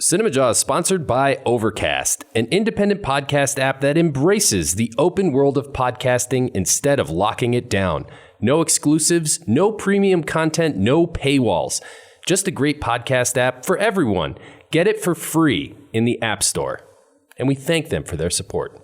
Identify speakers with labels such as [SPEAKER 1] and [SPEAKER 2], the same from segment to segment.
[SPEAKER 1] Cinemajaw is sponsored by Overcast, an independent podcast app that embraces the open world of podcasting instead of locking it down. No exclusives, no premium content, no paywalls. Just a great podcast app for everyone. Get it for free in the App Store. And we thank them for their support.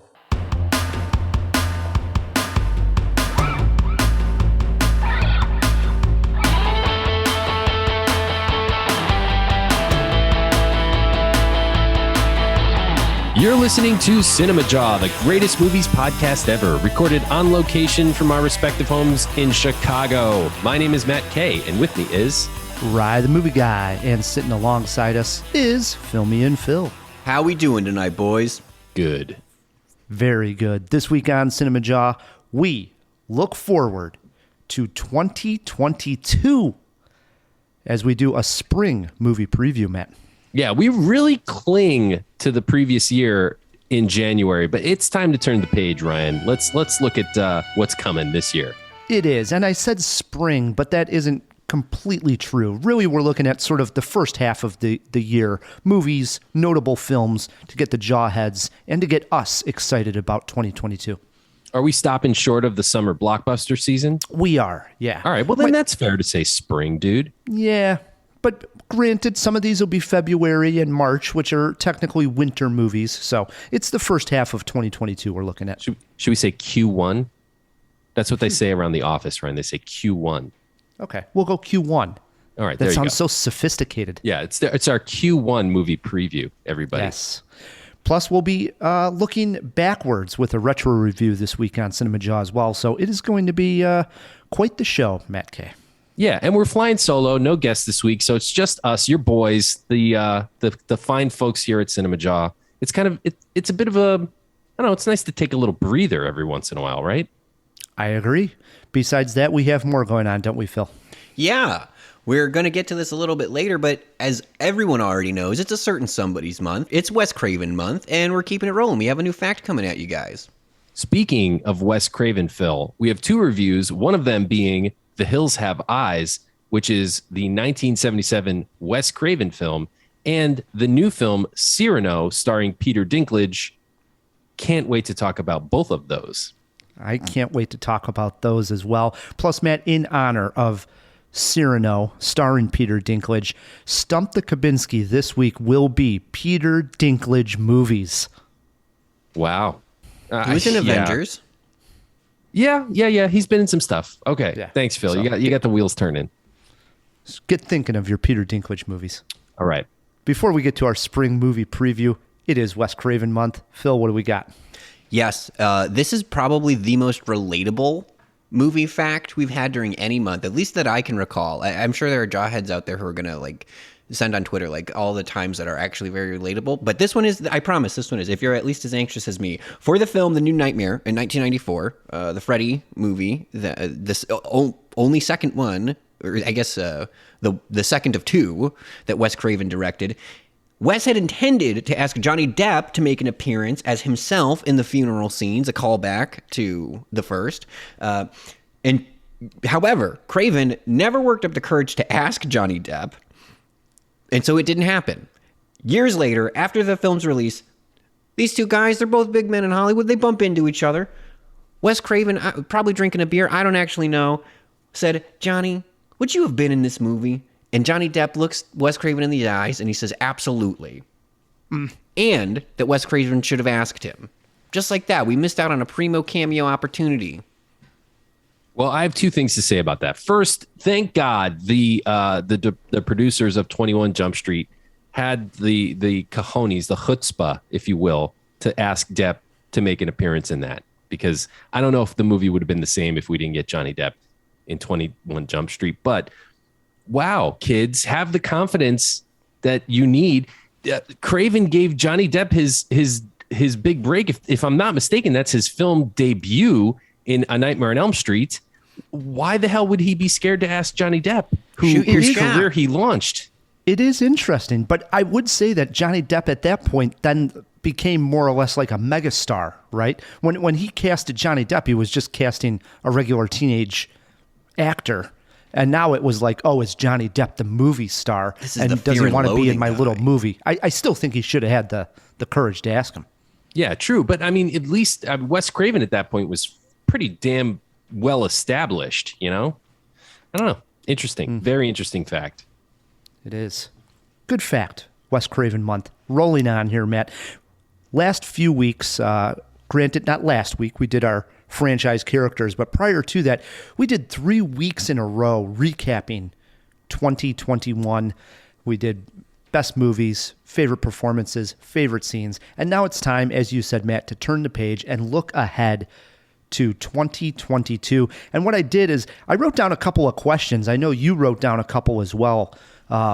[SPEAKER 1] You're listening to Cinemajaw, the greatest movies podcast ever, recorded on location from our respective homes in Chicago. My name is Matt Kay, and with me is...
[SPEAKER 2] Rye the Movie Guy, and sitting alongside us is Filmy and Phil.
[SPEAKER 3] How we doing tonight, boys?
[SPEAKER 1] Good.
[SPEAKER 2] Very good. This week on Cinemajaw, we look forward to 2022 as we do a spring movie preview, Matt.
[SPEAKER 1] Yeah, we really cling to the previous year in January, but it's time to turn the page, Ryan. Let's look at what's coming this year.
[SPEAKER 2] It is, and I said spring, but that isn't completely true. Really, we're looking at sort of the first half of the year. Movies, notable films to get the jawheads and to get us excited about 2022.
[SPEAKER 1] Are we stopping short of the summer blockbuster season?
[SPEAKER 2] We are, yeah.
[SPEAKER 1] All right, well then that's fair to say spring, dude.
[SPEAKER 2] Yeah, but granted, some of these will be February and March, which are technically winter movies. So it's the first half of 2022 we're looking at.
[SPEAKER 1] Should we say Q1? That's what they say around the office, Ryan. They say Q1.
[SPEAKER 2] Okay, we'll go Q1.
[SPEAKER 1] All right,
[SPEAKER 2] that sounds so sophisticated.
[SPEAKER 1] Yeah, it's our Q1 movie preview, everybody.
[SPEAKER 2] Yes. Plus, we'll be looking backwards with a retro review this week on Cinemajaw as well. So it is going to be quite the show, Matt Kay.
[SPEAKER 1] Yeah, and we're flying solo, no guests this week, so it's just us, your boys, the fine folks here at Cinemajaw. It's kind of it's a bit of a, I don't know, it's nice to take a little breather every once in a while, right?
[SPEAKER 2] I agree. Besides that, we have more going on, don't we, Phil?
[SPEAKER 3] Yeah, we're going to get to this a little bit later, but as everyone already knows, it's a certain somebody's month. It's Wes Craven month, and we're keeping it rolling. We have a new fact coming at you guys.
[SPEAKER 1] Speaking of Wes Craven, Phil, we have two reviews, one of them being The Hills Have Eyes, which is the 1977 Wes Craven film, and the new film Cyrano, starring Peter Dinklage. Can't wait to talk about both of those.
[SPEAKER 2] I can't wait to talk about those as well. Plus, Matt, in honor of Cyrano, starring Peter Dinklage, Stump the Kabinski this week will be Peter Dinklage movies.
[SPEAKER 1] Wow.
[SPEAKER 3] He was in Avengers.
[SPEAKER 1] Yeah. He's been in some stuff. Okay. Yeah. Thanks, Phil. So, you got the wheels turning.
[SPEAKER 2] Get thinking of your Peter Dinklage movies.
[SPEAKER 1] All right.
[SPEAKER 2] Before we get to our spring movie preview, it is Wes Craven month. Phil, what do we got?
[SPEAKER 3] Yes, this is probably the most relatable movie fact we've had during any month, at least that I can recall. I'm sure there are jawheads out there who are going to send on Twitter all the times that are actually very relatable. But this one is, I promise, this one is, if you're at least as anxious as me. For the film The New Nightmare in 1994, the Freddy movie, this only second one, or I guess the second of two that Wes Craven directed, Wes had intended to ask Johnny Depp to make an appearance as himself in the funeral scenes, a callback to the first. However, Craven never worked up the courage to ask Johnny Depp, and so it didn't happen. Years later, after the film's release, these two guys, they're both big men in Hollywood, they bump into each other. Wes Craven, probably drinking a beer, I don't actually know, said, "Johnny, would you have been in this movie?" And Johnny Depp looks Wes Craven in the eyes and he says, "Absolutely." And that Wes Craven should have asked him. Just like that, we missed out on a primo cameo opportunity.
[SPEAKER 1] Well, I have two things to say about that. First, thank God the producers of 21 Jump Street had the cojones, the chutzpah, if you will, to ask Depp to make an appearance in that. Because I don't know if the movie would have been the same if we didn't get Johnny Depp in 21 Jump Street. But wow, kids, have the confidence that you need. Craven gave Johnny Depp his big break. If I'm not mistaken, that's his film debut in A Nightmare on Elm Street. Why the hell would he be scared to ask Johnny Depp, whose career he launched?
[SPEAKER 2] It is interesting, but I would say that Johnny Depp at that point then became more or less like a megastar, right? When he casted Johnny Depp, he was just casting a regular teenage actor. And now it was like, oh, is Johnny Depp the movie star?
[SPEAKER 3] This is
[SPEAKER 2] and
[SPEAKER 3] the
[SPEAKER 2] does
[SPEAKER 3] Fear
[SPEAKER 2] he
[SPEAKER 3] and
[SPEAKER 2] want to be in
[SPEAKER 3] Loathing
[SPEAKER 2] my
[SPEAKER 3] guy.
[SPEAKER 2] little movie? I still think he should have had the courage to ask him.
[SPEAKER 1] Yeah, true. But I mean, at least Wes Craven at that point was pretty damn well established, you know? I don't know. Interesting. Very interesting fact.
[SPEAKER 2] It is. Good fact. Wes Craven month. Rolling on here, Matt. Last few weeks, granted, not last week, we did our franchise characters, but prior to that, we did 3 weeks in a row recapping 2021. We did best movies, favorite performances, favorite scenes. And now it's time, as you said, Matt, to turn the page and look ahead to 2022. And what I did is I wrote down a couple of questions. I know you wrote down a couple as well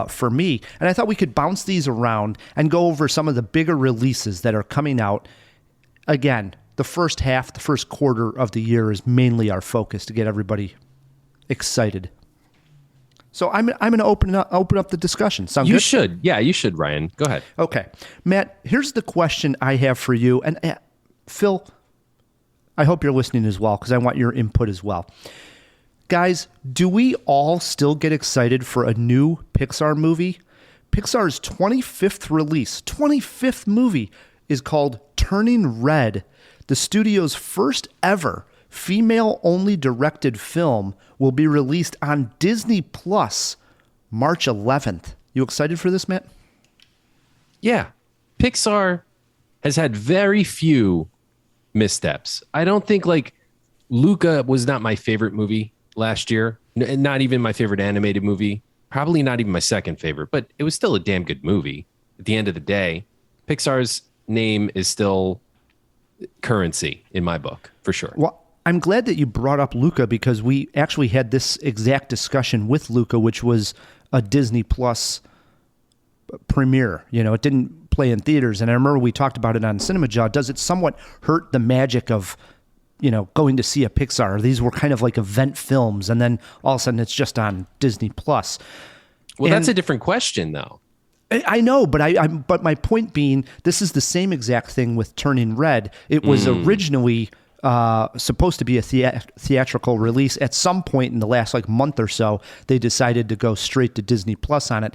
[SPEAKER 2] for me. And I thought we could bounce these around and go over some of the bigger releases that are coming out. Again, the first half, the first quarter of the year is mainly our focus to get everybody excited. So I'm going to open up the discussion. Sound
[SPEAKER 1] You
[SPEAKER 2] good?
[SPEAKER 1] should. Yeah, you should, Ryan. Go ahead.
[SPEAKER 2] Okay. Matt, here's the question I have for you. And Phil, I hope you're listening as well because I want your input as well. Guys, do we all still get excited for a new Pixar movie? Pixar's 25th release, 25th movie is called Turning Red. The studio's first ever female-only directed film will be released on Disney Plus March 11th. You excited for this, Matt?
[SPEAKER 1] Yeah. Pixar has had very few missteps. I don't think like Luca was not my favorite movie last year. Not even my favorite animated movie. Probably not even my second favorite, but it was still a damn good movie. At the end of the day, Pixar's name is still currency in my book, for sure.
[SPEAKER 2] Well, I'm glad that you brought up Luca because we actually had this exact discussion with Luca, which was a Disney Plus premiere. You know, it didn't play in theaters. And I remember we talked about it on Cinemajaw. Does it somewhat hurt the magic of, you know, going to see a Pixar? These were kind of like event films. And then all of a sudden it's just on Disney Plus.
[SPEAKER 1] Well,
[SPEAKER 2] And
[SPEAKER 1] that's a different question, though.
[SPEAKER 2] I know, but but my point being, this is the same exact thing with Turning Red. It was originally supposed to be a theatrical release. At some point in the last like month or so, they decided to go straight to Disney Plus on it.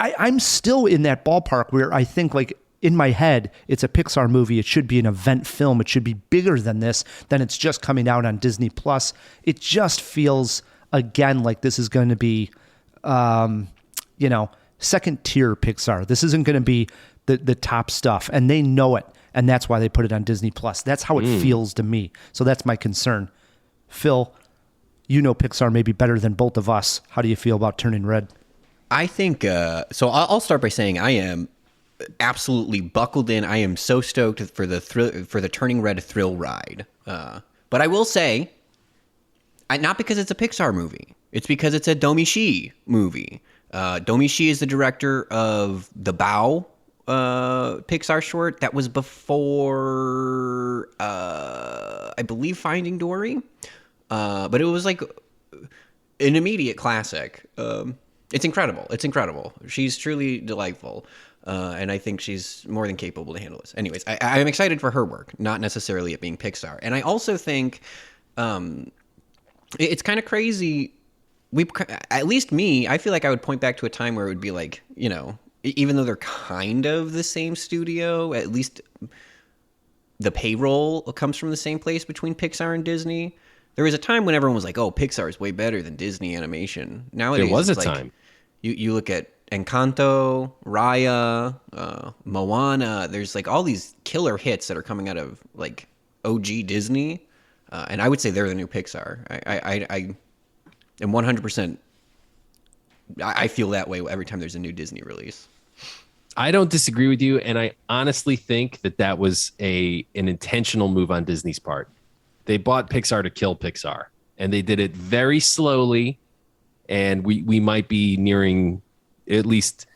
[SPEAKER 2] I'm still in that ballpark where I think like in my head, it's a Pixar movie. It should be an event film. It should be bigger than this, than it's just coming out on Disney Plus. It just feels again like this is going to be, you know, second tier Pixar. This isn't going to be the top stuff, and they know it, and that's why they put it on Disney Plus. That's how it feels to me. So that's my concern. Phil, you know Pixar maybe better than both of us. How do you feel about Turning Red?
[SPEAKER 3] I think so. I'll start by saying I am absolutely buckled in. I am so stoked for the Turning Red thrill ride. But I will say, not because it's a Pixar movie. It's because it's a Domi Shi movie. Domi Shi is the director of the Bao Pixar short that was before, I believe, Finding Dory. But it was like an immediate classic. It's incredible. It's incredible. She's truly delightful. And I think she's more than capable to handle this. Anyways, I'm excited for her work, not necessarily it being Pixar. And I also think it's kind of crazy. At least me, I feel like I would point back to a time where it would be like, you know, even though they're kind of the same studio, at least the payroll comes from the same place between Pixar and Disney. There was a time when everyone was like, oh, Pixar is way better than Disney animation. Nowadays,
[SPEAKER 1] There was a
[SPEAKER 3] it's like,
[SPEAKER 1] time.
[SPEAKER 3] You look at Encanto, Raya, Moana. There's like all these killer hits that are coming out of like OG Disney. And I would say they're the new Pixar. I am 100%. I feel that way every time there's a new Disney release.
[SPEAKER 1] I don't disagree with you, and I honestly think that was an intentional move on Disney's part. They bought Pixar to kill Pixar, and they did it very slowly, and we might be nearing, at least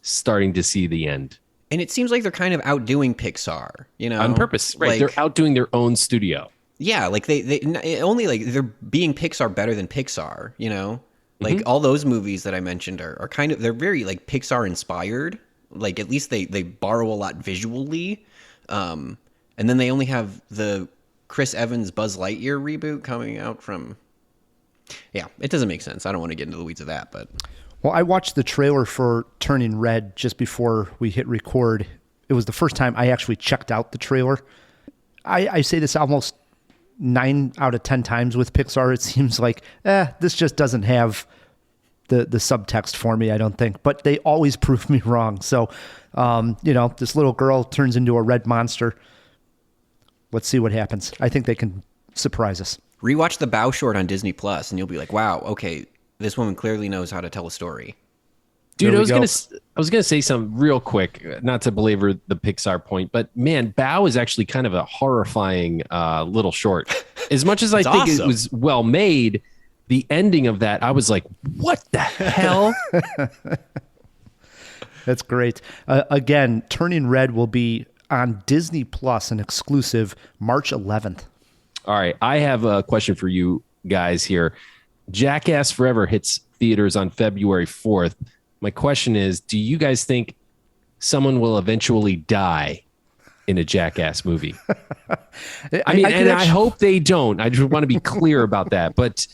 [SPEAKER 1] starting to see the end.
[SPEAKER 3] And it seems like they're kind of outdoing Pixar, you know?
[SPEAKER 1] On purpose, right?
[SPEAKER 3] Like,
[SPEAKER 1] They're outdoing their own studio.
[SPEAKER 3] yeah, like they only like they're being Pixar better than Pixar, you know? Like all those movies that I mentioned are kind of, they're very like Pixar inspired. Like at least they borrow a lot visually. And then they only have the Chris Evans Buzz Lightyear reboot coming out from Yeah, it doesn't make sense. I don't want to get into the weeds of that, but
[SPEAKER 2] Well, I watched the trailer for Turning Red just before we hit record. It was the first time I actually checked out the trailer. I say this almost 9 out of 10 times with Pixar. It seems like, this just doesn't have the subtext for me, I don't think. But they always prove me wrong. So, this little girl turns into a red monster. Let's see what happens. I think they can surprise us.
[SPEAKER 3] rewatch the Bow short on Disney Plus, and you'll be like, wow, okay, this woman clearly knows how to tell a story.
[SPEAKER 1] Dude, I was gonna say something real quick, not to belabor the Pixar point, but man, Bao is actually kind of a horrifying little short. As much as I think
[SPEAKER 3] awesome.
[SPEAKER 1] It was well made, the ending of that, I was like, what the hell?
[SPEAKER 2] That's great. Again, Turning Red will be on Disney Plus, an exclusive, March 11th.
[SPEAKER 1] All right, I have a question for you guys here. Jackass Forever hits theaters on February 4th. My question is, do you guys think someone will eventually die in a Jackass movie? I hope they don't. I just want to be clear about that. But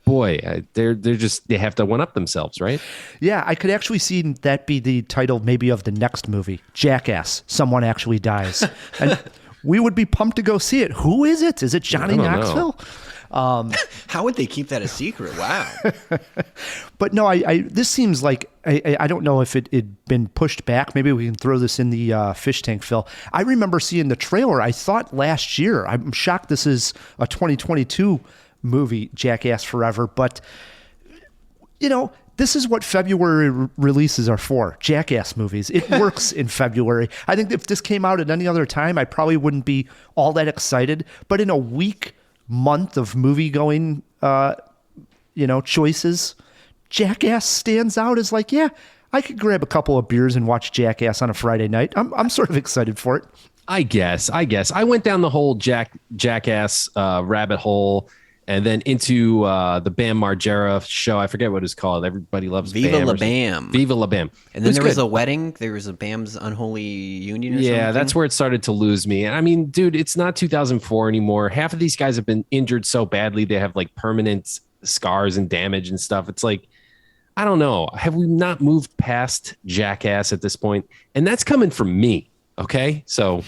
[SPEAKER 1] boy, they have to one up themselves, right?
[SPEAKER 2] Yeah, I could actually see that be the title maybe of the next movie, Jackass. Someone actually dies. And we would be pumped to go see it. Who is it? Is it Johnny Knoxville?
[SPEAKER 3] How would they keep that a secret? Wow.
[SPEAKER 2] But no, this seems like, I don't know if it'd been pushed back. Maybe we can throw this in the fish tank, Phil. I remember seeing the trailer, I thought last year. I'm shocked this is a 2022 movie, Jackass Forever. But, this is what February releases are for, Jackass movies. It works in February. I think if this came out at any other time, I probably wouldn't be all that excited. But in a month of movie going, choices, Jackass stands out as like, yeah, I could grab a couple of beers and watch Jackass on a Friday night. I'm sort of excited for it.
[SPEAKER 1] I guess I went down the whole Jackass rabbit hole and then into the Bam Margera show. I forget what it's called. Everybody loves
[SPEAKER 3] Viva
[SPEAKER 1] Bam
[SPEAKER 3] La Bam.
[SPEAKER 1] Viva La Bam.
[SPEAKER 3] And then there was a wedding. There was a Bam's Unholy Union or something.
[SPEAKER 1] Yeah, that's where it started to lose me. And I mean, dude, it's not 2004 anymore. Half of these guys have been injured so badly. They have like permanent scars and damage and stuff. It's like, I don't know. Have we not moved past Jackass at this point? And that's coming from me. Okay. So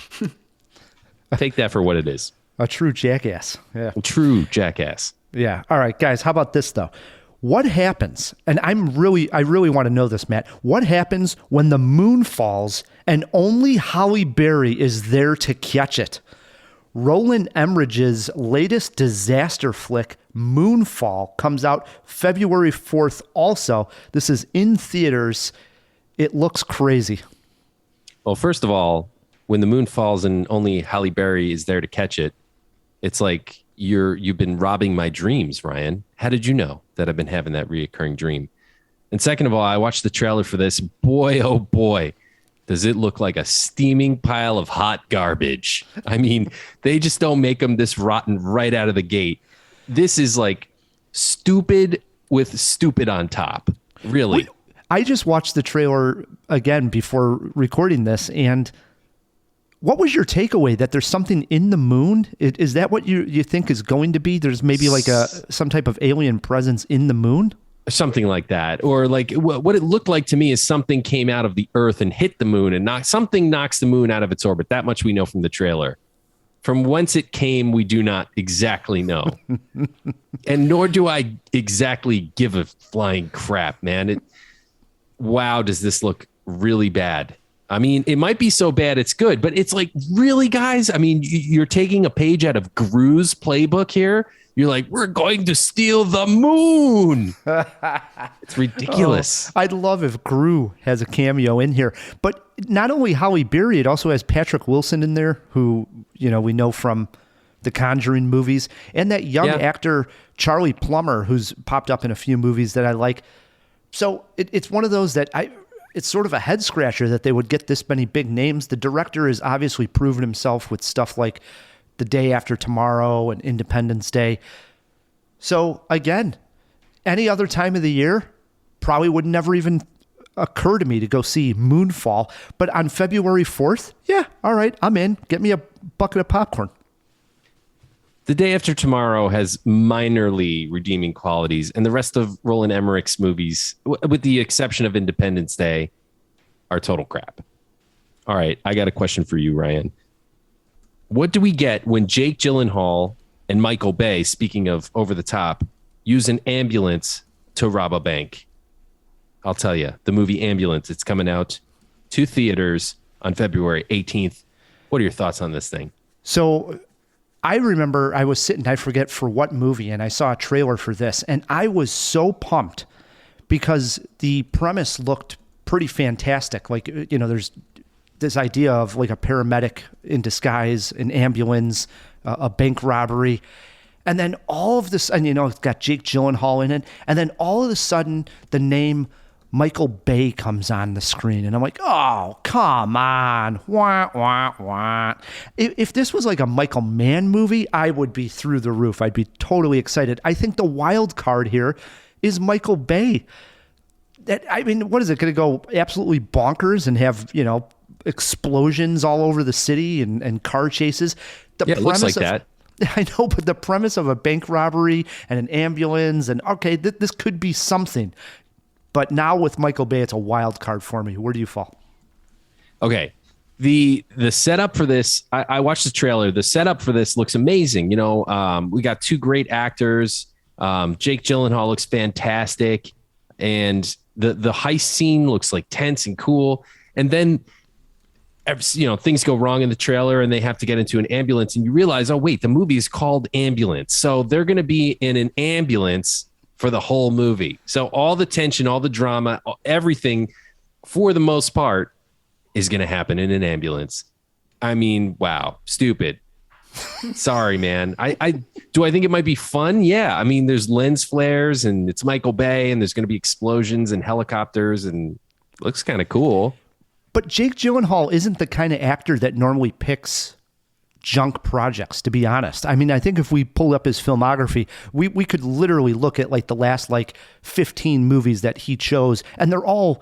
[SPEAKER 1] take that for what it is.
[SPEAKER 2] A true jackass. Yeah.
[SPEAKER 1] A true jackass.
[SPEAKER 2] Yeah. All right, guys. How about this though? What happens? And I really want to know this, Matt. What happens when the moon falls and only Halle Berry is there to catch it? Roland Emmerich's latest disaster flick, Moonfall, comes out February 4th. Also, this is in theaters. It looks crazy.
[SPEAKER 1] Well, first of all, when the moon falls and only Halle Berry is there to catch it, it's like you've been robbing my dreams, Ryan. How did you know that I've been having that reoccurring dream? And second of all, I watched the trailer for this. Boy, oh boy, does it look like a steaming pile of hot garbage. I mean, they just don't make them this rotten right out of the gate. This is like stupid with stupid on top. Really.
[SPEAKER 2] I just watched the trailer again before recording this, and what was your takeaway? That there's something in the moon? Is that what you think is going to be? There's maybe like some type of alien presence in the moon?
[SPEAKER 1] Something like that. Or like what it looked like to me is something came out of the earth and hit the moon and something knocks the moon out of its orbit. That much we know from the trailer. From whence it came, we do not exactly know. And nor do I exactly give a flying crap, man. Wow, does this look really bad? I mean, it might be so bad it's good, but it's like, really, guys? I mean, you're taking a page out of Gru's playbook here. You're like, we're going to steal the moon. It's ridiculous.
[SPEAKER 2] I'd love if Gru has a cameo in here. But not only Halle Berry, it also has Patrick Wilson in there, who, we know from the Conjuring movies, and that young actor, Charlie Plummer, who's popped up in a few movies that I like. So it's one of those that it's sort of a head scratcher that they would get this many big names. The director has obviously proven himself with stuff like The Day After Tomorrow and Independence Day. So again, any other time of the year, probably would never even occur to me to go see Moonfall. But on February 4th, yeah, all right, I'm in. Get me a bucket of popcorn.
[SPEAKER 1] The Day After Tomorrow has minorly redeeming qualities, and the rest of Roland Emmerich's movies, with the exception of Independence Day, are total crap. All right, I got a question for you, Ryan. What do we get when Jake Gyllenhaal and Michael Bay, speaking of over the top, use an ambulance to rob a bank? I'll tell you, the movie Ambulance, it's coming out to theaters on February 18th. What are your thoughts on this thing?
[SPEAKER 2] So I remember I was sitting, I forget for what movie, and I saw a trailer for this, and I was so pumped because the premise looked pretty fantastic. Like, you know, there's this idea of like a paramedic in disguise, an ambulance, a bank robbery. And then all of this, and you know, it's got Jake Gyllenhaal in it. And then all of a sudden, the name Michael Bay comes on the screen. And I'm like, oh, come on. Wah, wah, wah. If this was like a Michael Mann movie, I would be through the roof. I'd be totally excited. I think the wild card here is Michael Bay. I mean, what is it going to go absolutely bonkers and have, you know, explosions all over the city and car chases?
[SPEAKER 1] It looks like that.
[SPEAKER 2] I know, but the premise of a bank robbery and an ambulance, and okay, this could be something. But now with Michael Bay, it's a wild card for me. Where do you fall?
[SPEAKER 1] Okay. The setup for this, I watched the trailer. The setup for this looks amazing. You know, we got two great actors. Jake Gyllenhaal looks fantastic. And the heist scene looks like tense and cool. And then, you know, things go wrong in the trailer and they have to get into an ambulance, and you realize, oh wait, the movie is called Ambulance, so they're going to be in an ambulance for the whole movie. So all the tension, all the drama, everything for the most part is going to happen in an ambulance. I mean, wow, stupid. Sorry, man. I think it might be fun. Yeah. I mean, there's lens flares and it's Michael Bay and there's going to be explosions and helicopters and it looks kind of cool.
[SPEAKER 2] But Jake Gyllenhaal isn't the kind of actor that normally picks junk projects, to be honest. I mean, I think if we pull up his filmography, we could literally look at like the last like 15 movies that he chose, and they're all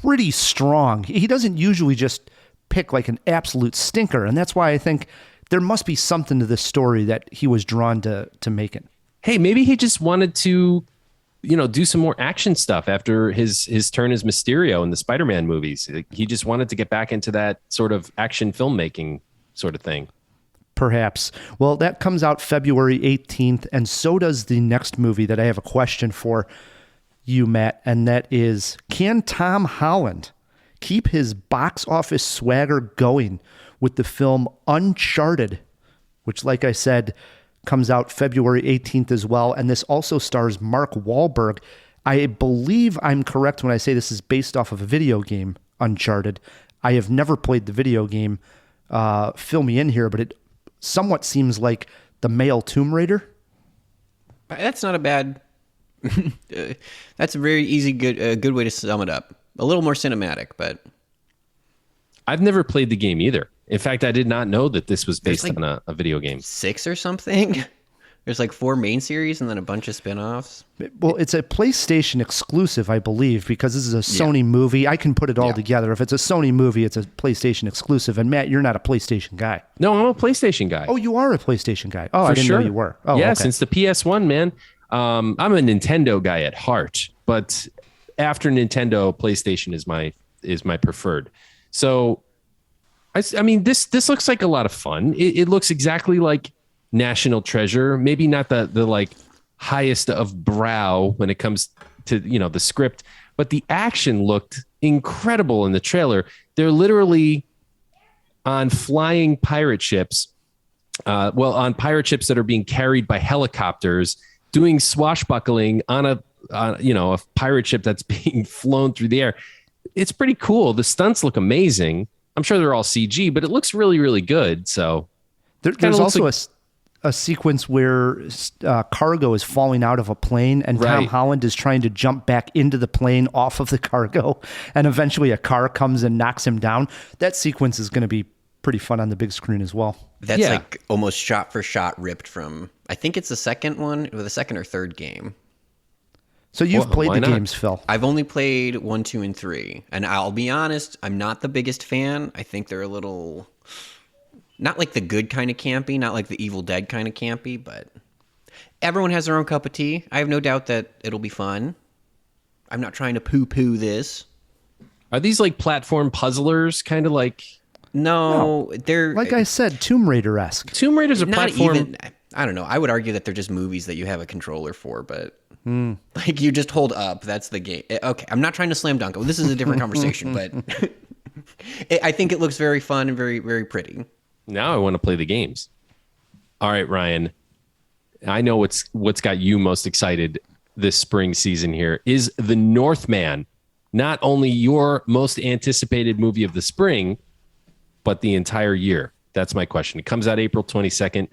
[SPEAKER 2] pretty strong. He doesn't usually just pick like an absolute stinker, and that's why I think there must be something to this story that he was drawn to making.
[SPEAKER 1] Hey, maybe he just wanted to, you know, do some more action stuff after his turn as Mysterio in the Spider-Man movies. He just wanted to get back into that sort of action filmmaking sort of thing.
[SPEAKER 2] Perhaps. Well, that comes out February 18th, and so does the next movie that I have a question for you, Matt, and that is, can Tom Holland keep his box office swagger going with the film Uncharted, which, like I said, comes out February 18th as well. And this also stars Mark Wahlberg. I believe I'm correct when I say this is based off of a video game, Uncharted. I have never played the video game. Fill me in here, but it somewhat seems like the male Tomb Raider.
[SPEAKER 3] That's not a bad... that's a very easy, good way to sum it up. A little more cinematic, but...
[SPEAKER 1] I've never played the game either. In fact, I did not know that this was based on a video game.
[SPEAKER 3] 6 or something? There's like 4 main series and then a bunch of spin-offs.
[SPEAKER 2] Well, it's a PlayStation exclusive, I believe, because this is a Sony movie. I can put it all together. If it's a Sony movie, it's a PlayStation exclusive. And Matt, you're not a PlayStation guy.
[SPEAKER 1] No, I'm a PlayStation guy.
[SPEAKER 2] Oh, you are a PlayStation guy. Oh, I didn't know you were. Oh,
[SPEAKER 1] yeah,
[SPEAKER 2] okay.
[SPEAKER 1] Since the PS1, man. I'm a Nintendo guy at heart, but after Nintendo, PlayStation is my preferred. So, I mean, this looks like a lot of fun. It looks exactly like National Treasure. Maybe not the like highest of brow when it comes to, you know, the script, but the action looked incredible in the trailer. They're literally on flying pirate ships. On pirate ships that are being carried by helicopters, doing swashbuckling on a pirate ship that's being flown through the air. It's pretty cool. The stunts look amazing. I'm sure they're all CG, but it looks really, really good. So
[SPEAKER 2] there's also a sequence where cargo is falling out of a plane, and Tom Holland is trying to jump back into the plane off of the cargo, and eventually a car comes and knocks him down. That sequence is going to be pretty fun on the big screen as well.
[SPEAKER 3] That's like almost shot for shot ripped from, I think it's the second one, or the second or third game.
[SPEAKER 2] So you've played the games, Phil.
[SPEAKER 3] I've only played 1, 2, and 3. And I'll be honest, I'm not the biggest fan. I think they're a little Not like the good kind of campy, not like the Evil Dead kind of campy, but everyone has their own cup of tea. I have no doubt that it'll be fun. I'm not trying to poo-poo this.
[SPEAKER 1] Are these like platform puzzlers, kind of like?
[SPEAKER 3] No, they're
[SPEAKER 2] like I said, Tomb Raider-esque.
[SPEAKER 1] Tomb Raider's a
[SPEAKER 3] not
[SPEAKER 1] platform.
[SPEAKER 3] even. I don't know. I would argue that they're just movies that you have a controller for, but like you just hold up. That's the game. Okay, I'm not trying to slam dunk. This is a different conversation, but I think it looks very fun and very, very pretty.
[SPEAKER 1] Now I want to play the games. All right, Ryan. I know what's got you most excited this spring season here is The Northman. Not only your most anticipated movie of the spring, but the entire year. That's my question. It comes out April 22nd,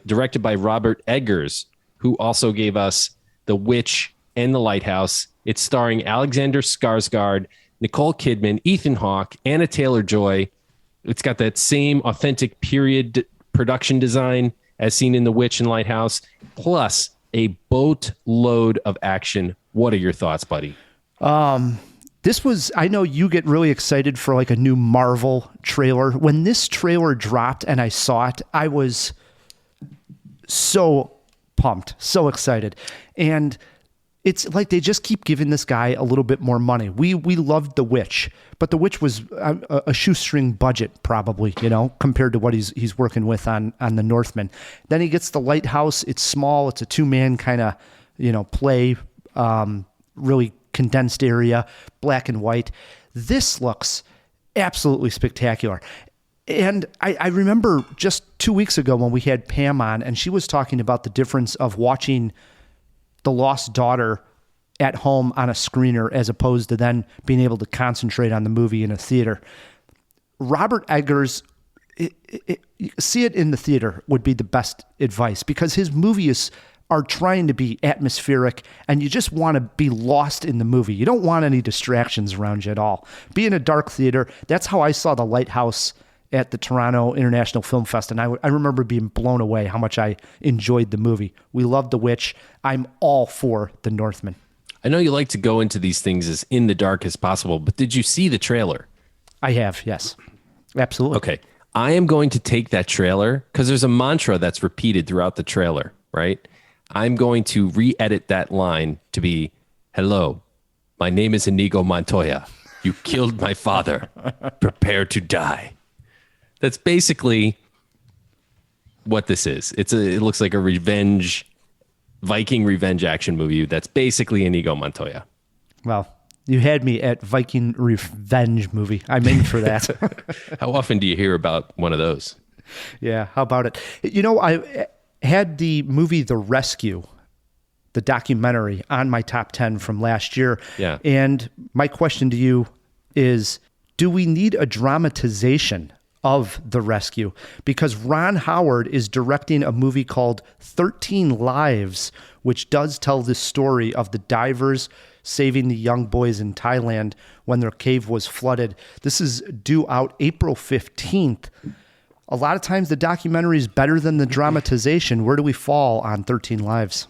[SPEAKER 1] directed by Robert Eggers, who also gave us The Witch and The Lighthouse. It's starring Alexander Skarsgård, Nicole Kidman, Ethan Hawke, Anna Taylor-Joy. It's got that same authentic period production design as seen in The Witch and Lighthouse, plus a boatload of action. What are your thoughts, buddy?
[SPEAKER 2] I know you get really excited for like a new Marvel trailer. When this trailer dropped and I saw it, I was so pumped, so excited. And it's like they just keep giving this guy a little bit more money. We loved The Witch, but The Witch was a shoestring budget probably, compared to what he's working with on The Northman. Then he gets The Lighthouse. It's small. It's a 2-man kind of, play, really condensed area, black and white. This looks absolutely spectacular. And I remember just 2 weeks ago when we had Pam on, and she was talking about the difference of watching The Lost Daughter at home on a screener as opposed to then being able to concentrate on the movie in a theater. Robert Eggers, see it in the theater would be the best advice, because his movies are trying to be atmospheric and you just want to be lost in the movie. You don't want any distractions around you at all. Be in a dark theater. That's how I saw The Lighthouse at the Toronto International Film Fest, and I remember being blown away how much I enjoyed the movie. We loved The Witch. I'm all for The Northman.
[SPEAKER 1] I know you like to go into these things as in the dark as possible, but did you see the trailer?
[SPEAKER 2] I have, yes. Absolutely.
[SPEAKER 1] Okay. I am going to take that trailer because there's a mantra that's repeated throughout the trailer, right? I'm going to re-edit that line to be, "Hello, my name is Inigo Montoya. You killed my father. Prepare to die." That's basically what this is. It looks like a Viking revenge action movie. That's basically Inigo Montoya.
[SPEAKER 2] Well, you had me at Viking revenge movie. I'm in for that.
[SPEAKER 1] How often do you hear about one of those?
[SPEAKER 2] Yeah, how about it? I had the movie The Rescue, the documentary, on my top 10 from last year.
[SPEAKER 1] Yeah.
[SPEAKER 2] And my question to you is, do we need a dramatization of The Rescue? Because Ron Howard is directing a movie called 13 Lives, which does tell the story of the divers saving the young boys in Thailand when their cave was flooded. This is due out April 15th. A lot of times the documentary is better than the dramatization. Where do we fall on 13 Lives?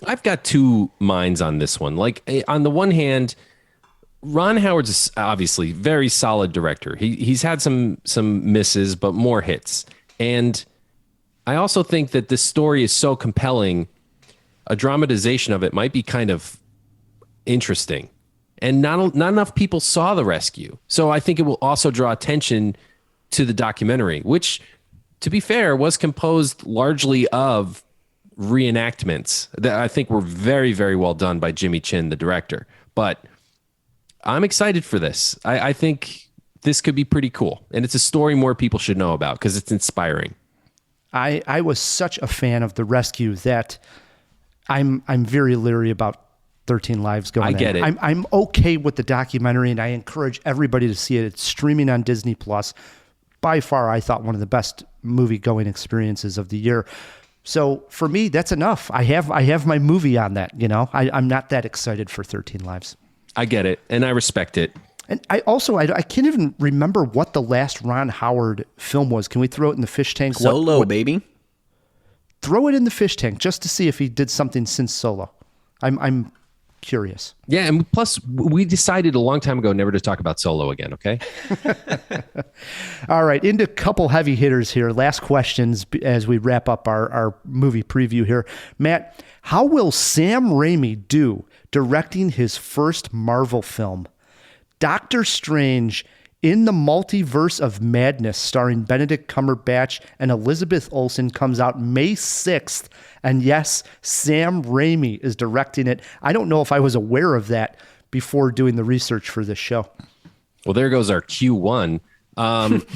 [SPEAKER 1] I've got two minds on this one. Like, on the one hand, Ron Howard's obviously very solid director. He's had some misses, but more hits. And I also think that this story is so compelling, a dramatization of it might be kind of interesting. And not enough people saw The Rescue. So I think it will also draw attention to the documentary, which, to be fair, was composed largely of reenactments that I think were very, very well done by Jimmy Chin, the director. But I'm excited for this. I think this could be pretty cool. And it's a story more people should know about because it's inspiring.
[SPEAKER 2] I was such a fan of The Rescue that I'm very leery about 13 Lives going in.
[SPEAKER 1] I get it.
[SPEAKER 2] I'm okay with the documentary, and I encourage everybody to see it. It's streaming on Disney Plus. By far, I thought one of the best movie-going experiences of the year. So for me, that's enough. I have my movie on that. I'm not that excited for 13 Lives.
[SPEAKER 1] I get it, and I respect it.
[SPEAKER 2] And I can't even remember what the last Ron Howard film was. Can we throw it in the fish tank?
[SPEAKER 3] Solo, baby.
[SPEAKER 2] Throw it in the fish tank just to see if he did something since Solo. I'm curious.
[SPEAKER 1] Yeah, and plus we decided a long time ago never to talk about Solo again, okay?
[SPEAKER 2] All right, into a couple heavy hitters here. Last questions as we wrap up our movie preview here. Matt, how will Sam Raimi do directing his first Marvel film? Doctor Strange in the Multiverse of Madness, starring Benedict Cumberbatch and Elizabeth Olsen, comes out May 6th. And yes, Sam Raimi is directing it. I don't know if I was aware of that before doing the research for this show.
[SPEAKER 1] Well, there goes our Q1.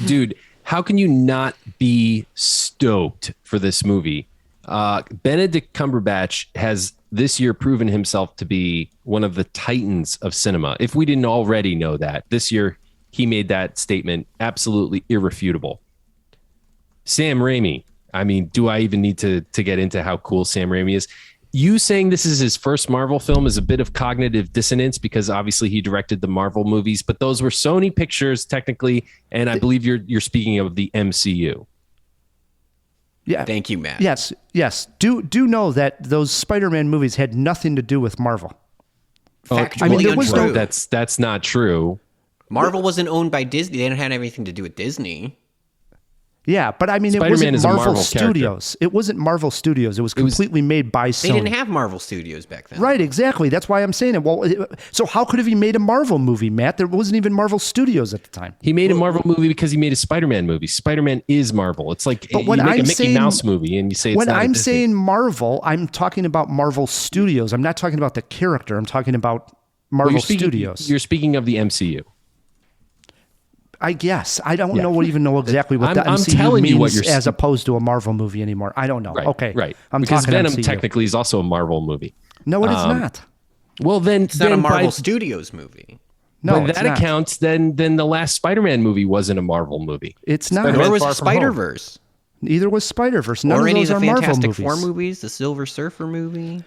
[SPEAKER 1] Dude, how can you not be stoked for this movie? Benedict Cumberbatch has this year proven himself to be one of the titans of cinema. If we didn't already know that, this year he made that statement absolutely irrefutable. Sam Raimi. I mean, do I even need to get into how cool Sam Raimi is? You saying this is his first Marvel film is a bit of cognitive dissonance because obviously he directed the Marvel movies, but those were Sony Pictures technically, and I believe you're speaking of the MCU.
[SPEAKER 3] Yeah. Thank you, Matt.
[SPEAKER 2] Yes. Do know that those Spider-Man movies had nothing to do with Marvel.
[SPEAKER 3] Factually
[SPEAKER 2] I mean, there was
[SPEAKER 3] untrue.
[SPEAKER 2] no.
[SPEAKER 1] That's not true.
[SPEAKER 3] Marvel wasn't owned by Disney. They didn't have anything to do with Disney.
[SPEAKER 2] Yeah, but I mean, it
[SPEAKER 1] Spider-Man
[SPEAKER 2] wasn't
[SPEAKER 1] is a
[SPEAKER 2] Marvel
[SPEAKER 1] Marvel
[SPEAKER 2] Studios. It wasn't Marvel Studios. It was completely made by Sony.
[SPEAKER 3] They didn't have Marvel Studios back then.
[SPEAKER 2] Right, exactly. That's why I'm saying it. Well, so how could have he made a Marvel movie, Matt? There wasn't even Marvel Studios at the time.
[SPEAKER 1] He made a Marvel movie because he made a Spider-Man movie. Spider-Man is Marvel. It's like
[SPEAKER 2] But when
[SPEAKER 1] you make
[SPEAKER 2] I'm
[SPEAKER 1] a Mickey
[SPEAKER 2] saying-
[SPEAKER 1] Mouse movie and you say it's
[SPEAKER 2] When
[SPEAKER 1] not a
[SPEAKER 2] I'm
[SPEAKER 1] Disney.
[SPEAKER 2] saying Marvel, I'm talking about Marvel Studios. I'm not talking about the character. I'm talking about Marvel
[SPEAKER 1] Well,
[SPEAKER 2] Studios.
[SPEAKER 1] You're speaking of the MCU.
[SPEAKER 2] I guess. I don't even know exactly what the
[SPEAKER 1] I'm
[SPEAKER 2] MCU
[SPEAKER 1] telling
[SPEAKER 2] means
[SPEAKER 1] you what you're
[SPEAKER 2] as opposed to a Marvel movie anymore. I don't know.
[SPEAKER 1] Right,
[SPEAKER 2] Okay.
[SPEAKER 1] right.
[SPEAKER 2] I'm
[SPEAKER 1] because
[SPEAKER 2] talking
[SPEAKER 1] Venom
[SPEAKER 2] MCU.
[SPEAKER 1] technically is also a Marvel movie.
[SPEAKER 2] No, it is not.
[SPEAKER 1] Well, then
[SPEAKER 3] It's not a Marvel Studios movie.
[SPEAKER 2] No,
[SPEAKER 1] by
[SPEAKER 2] it's
[SPEAKER 1] that
[SPEAKER 2] not.
[SPEAKER 1] accounts, then the last Spider-Man movie wasn't a Marvel movie.
[SPEAKER 2] It's not.
[SPEAKER 3] Nor was
[SPEAKER 4] Far
[SPEAKER 3] it
[SPEAKER 4] From Home.
[SPEAKER 3] Spider-Verse.
[SPEAKER 2] Neither was Spider-Verse. None
[SPEAKER 3] Or
[SPEAKER 2] of
[SPEAKER 3] any
[SPEAKER 2] those
[SPEAKER 3] of
[SPEAKER 2] are
[SPEAKER 3] the
[SPEAKER 2] Marvel
[SPEAKER 3] Fantastic
[SPEAKER 2] movies.
[SPEAKER 3] Four movies, the Silver Surfer movie.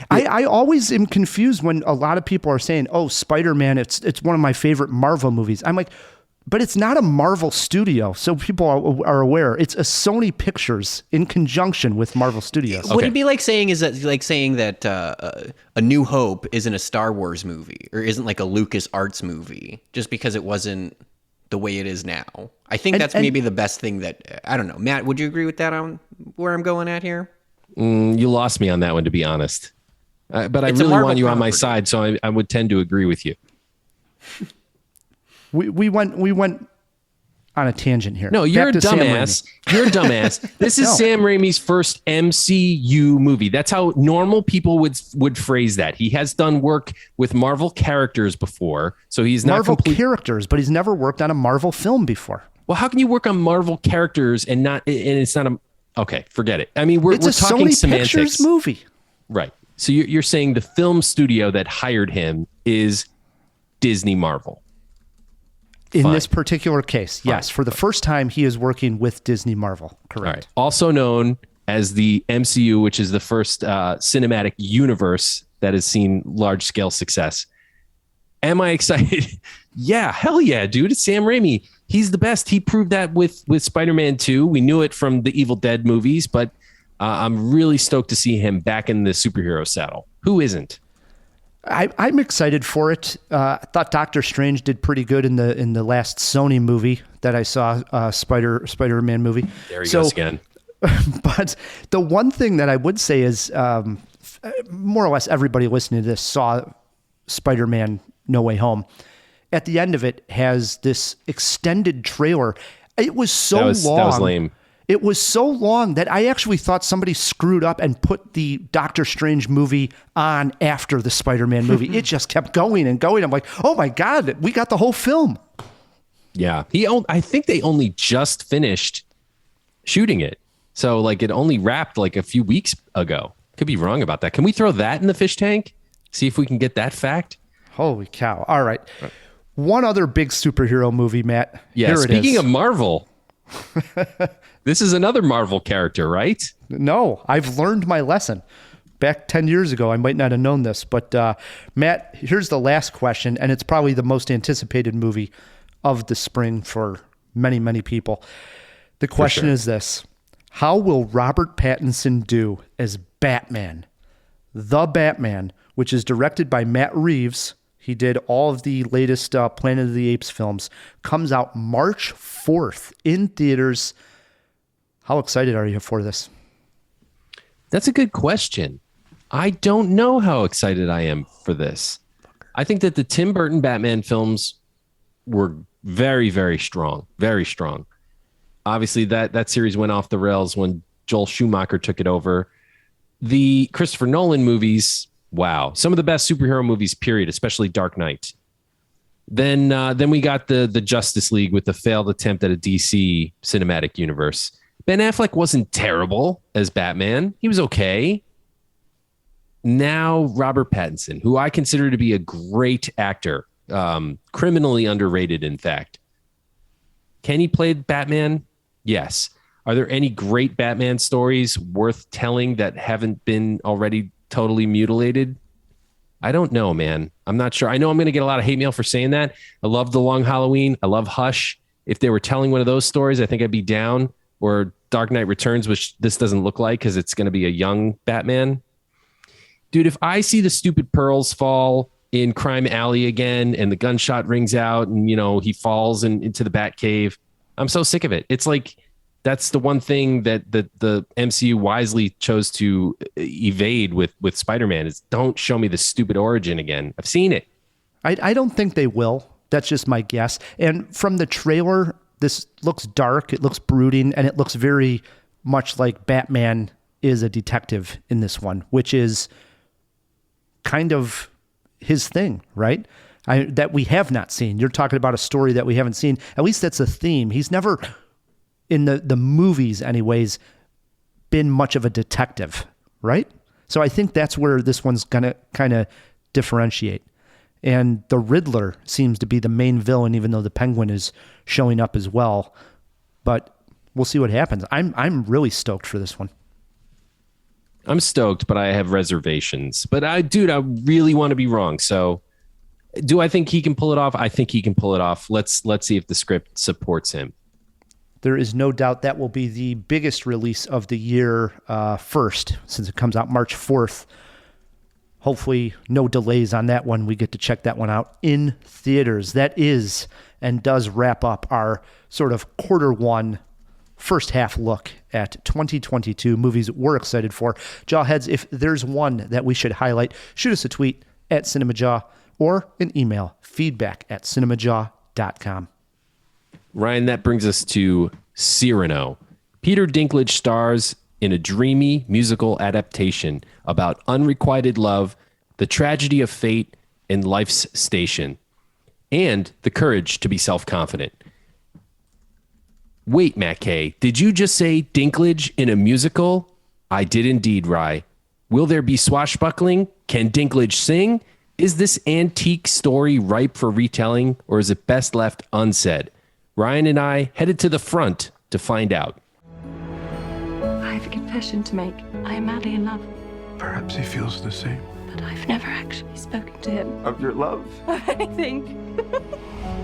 [SPEAKER 2] I always am confused when a lot of people are saying, "Oh, Spider-Man, it's one of my favorite Marvel movies." I'm like, but it's not a Marvel studio, so people are aware. It's a Sony Pictures in conjunction with Marvel Studios.
[SPEAKER 3] Would it be like saying that A New Hope isn't a Star Wars movie or isn't like a Lucas Arts movie just because it wasn't the way it is now? I think that's maybe the best thing that I don't know. Matt, would you agree with that on where I'm going at here?
[SPEAKER 1] You lost me on that one, to be honest. But I
[SPEAKER 3] It's a
[SPEAKER 1] really
[SPEAKER 3] Marvel
[SPEAKER 1] want you on my
[SPEAKER 3] property.
[SPEAKER 1] side, so I would tend to agree with you.
[SPEAKER 2] We went on a tangent here.
[SPEAKER 1] No, you're
[SPEAKER 2] Back
[SPEAKER 1] a
[SPEAKER 2] to Sam
[SPEAKER 1] dumbass.
[SPEAKER 2] Raimi.
[SPEAKER 1] You're a dumbass. This is
[SPEAKER 2] No.
[SPEAKER 1] Sam Raimi's first MCU movie. That's how normal people would phrase that. He has done work with Marvel characters before, so he's not
[SPEAKER 2] Marvel
[SPEAKER 1] complete.
[SPEAKER 2] characters, but he's never worked on a Marvel film before.
[SPEAKER 1] Well, how can you work on Marvel characters and it's not a? Okay, forget it. I mean, we're
[SPEAKER 2] It's a
[SPEAKER 1] talking
[SPEAKER 2] Sony
[SPEAKER 1] semantics,
[SPEAKER 2] Pictures movie.
[SPEAKER 1] right? So you're saying the film studio that hired him is Disney Marvel.
[SPEAKER 2] In
[SPEAKER 1] Fine.
[SPEAKER 2] this particular case, yes. For the first time, he is working with Disney Marvel. Correct.
[SPEAKER 1] All right. Also known as the MCU, which is the first cinematic universe that has seen large scale success. Am I excited? Yeah, hell yeah, dude. It's Sam Raimi. He's the best. He proved that with Spider-Man 2. We knew it from the Evil Dead movies, but I'm really stoked to see him back in the superhero saddle. Who isn't?
[SPEAKER 2] I'm excited for it. I thought Doctor Strange did pretty good in the last Sony movie that I saw, Spider-Man movie.
[SPEAKER 1] There he goes again.
[SPEAKER 2] But the one thing that I would say is, more or less everybody listening to this saw Spider-Man No Way Home. At the end of it has this extended trailer. It was so long.
[SPEAKER 1] That was lame.
[SPEAKER 2] It was so long that I actually thought somebody screwed up and put the Doctor Strange movie on after the Spider-Man movie. It just kept going and going. I'm like, oh my God, we got the whole film.
[SPEAKER 1] Yeah. I think they only just finished shooting it. So like it only wrapped like a few weeks ago. Could be wrong about that. Can we throw that in the fish tank? See if we can get that fact?
[SPEAKER 2] Holy cow. All right. One other big superhero movie, Matt.
[SPEAKER 1] Yeah.
[SPEAKER 2] Here
[SPEAKER 1] Speaking
[SPEAKER 2] it is.
[SPEAKER 1] of Marvel, this is another Marvel character, right?
[SPEAKER 2] No, I've learned my lesson. Back 10 years ago, I might not have known this, but Matt, here's the last question, and it's probably the most anticipated movie of the spring for many, many people. The question is this: how will Robert Pattinson do as Batman, the Batman, which is directed by Matt Reeves. He did all of the latest Planet of the Apes films. Comes out March 4th in theaters. How excited are you for this?
[SPEAKER 1] That's a good question. I don't know how excited I am for this. I think that the Tim Burton Batman films were very, very strong. Very strong. Obviously, that series went off the rails when Joel Schumacher took it over. The Christopher Nolan movies, wow. Some of the best superhero movies, period, especially Dark Knight. Then we got the Justice League with the failed attempt at a DC cinematic universe. Ben Affleck wasn't terrible as Batman. He was okay. Now Robert Pattinson, who I consider to be a great actor, criminally underrated, in fact. Can he play Batman? Yes. Are there any great Batman stories worth telling that haven't been already totally mutilated? I don't know, man. I'm not sure. I know I'm going to get a lot of hate mail for saying that. I love The Long Halloween. I love Hush. If they were telling one of those stories, I think I'd be down. Or Dark Knight Returns, which this doesn't look like because it's going to be a young Batman. Dude, if I see the stupid pearls fall in Crime Alley again and the gunshot rings out and, he falls into the Batcave, I'm so sick of it. It's like that's the one thing that the MCU wisely chose to evade with Spider-Man is don't show me the stupid origin again. I've seen it.
[SPEAKER 2] I don't think they will. That's just my guess. And from the trailer, this looks dark, it looks brooding, and it looks very much like Batman is a detective in this one, which is kind of his thing, right? That we have not seen. You're talking about a story that we haven't seen. At least that's a theme. He's never, in the movies anyways, been much of a detective, right? So I think that's where this one's going to kind of differentiate. And the Riddler seems to be the main villain, even though the Penguin is showing up as well. But we'll see what happens. I'm really stoked for this one.
[SPEAKER 1] I'm stoked, but I have reservations. But I really want to be wrong. So do I think he can pull it off? I think he can pull it off. Let's see if the script supports him.
[SPEAKER 2] There is no doubt that will be the biggest release of the year first, since it comes out March 4th. Hopefully no delays on that one. We get to check that one out in theaters. That is and does wrap up our sort of quarter one first half look at 2022 movies we're excited for. Jawheads, if there's one that we should highlight, shoot us a tweet at Cinemajaw or an email, feedback@cinemajaw.com.
[SPEAKER 1] Ryan, that brings us to Cyrano. Peter Dinklage stars in a dreamy musical adaptation about unrequited love, the tragedy of fate, and life's station, and the courage to be self-confident. Wait, Matt Kay, did you just say Dinklage in a musical? I did indeed, Rye. Will there be swashbuckling? Can Dinklage sing? Is this antique story ripe for retelling, or is it best left unsaid? Ryan and I headed to the front to find out.
[SPEAKER 4] I have a confession to make. I am madly in love,
[SPEAKER 5] Perhaps he feels the same.
[SPEAKER 4] but I've never actually spoken to him.
[SPEAKER 5] Of your love?
[SPEAKER 4] Anything.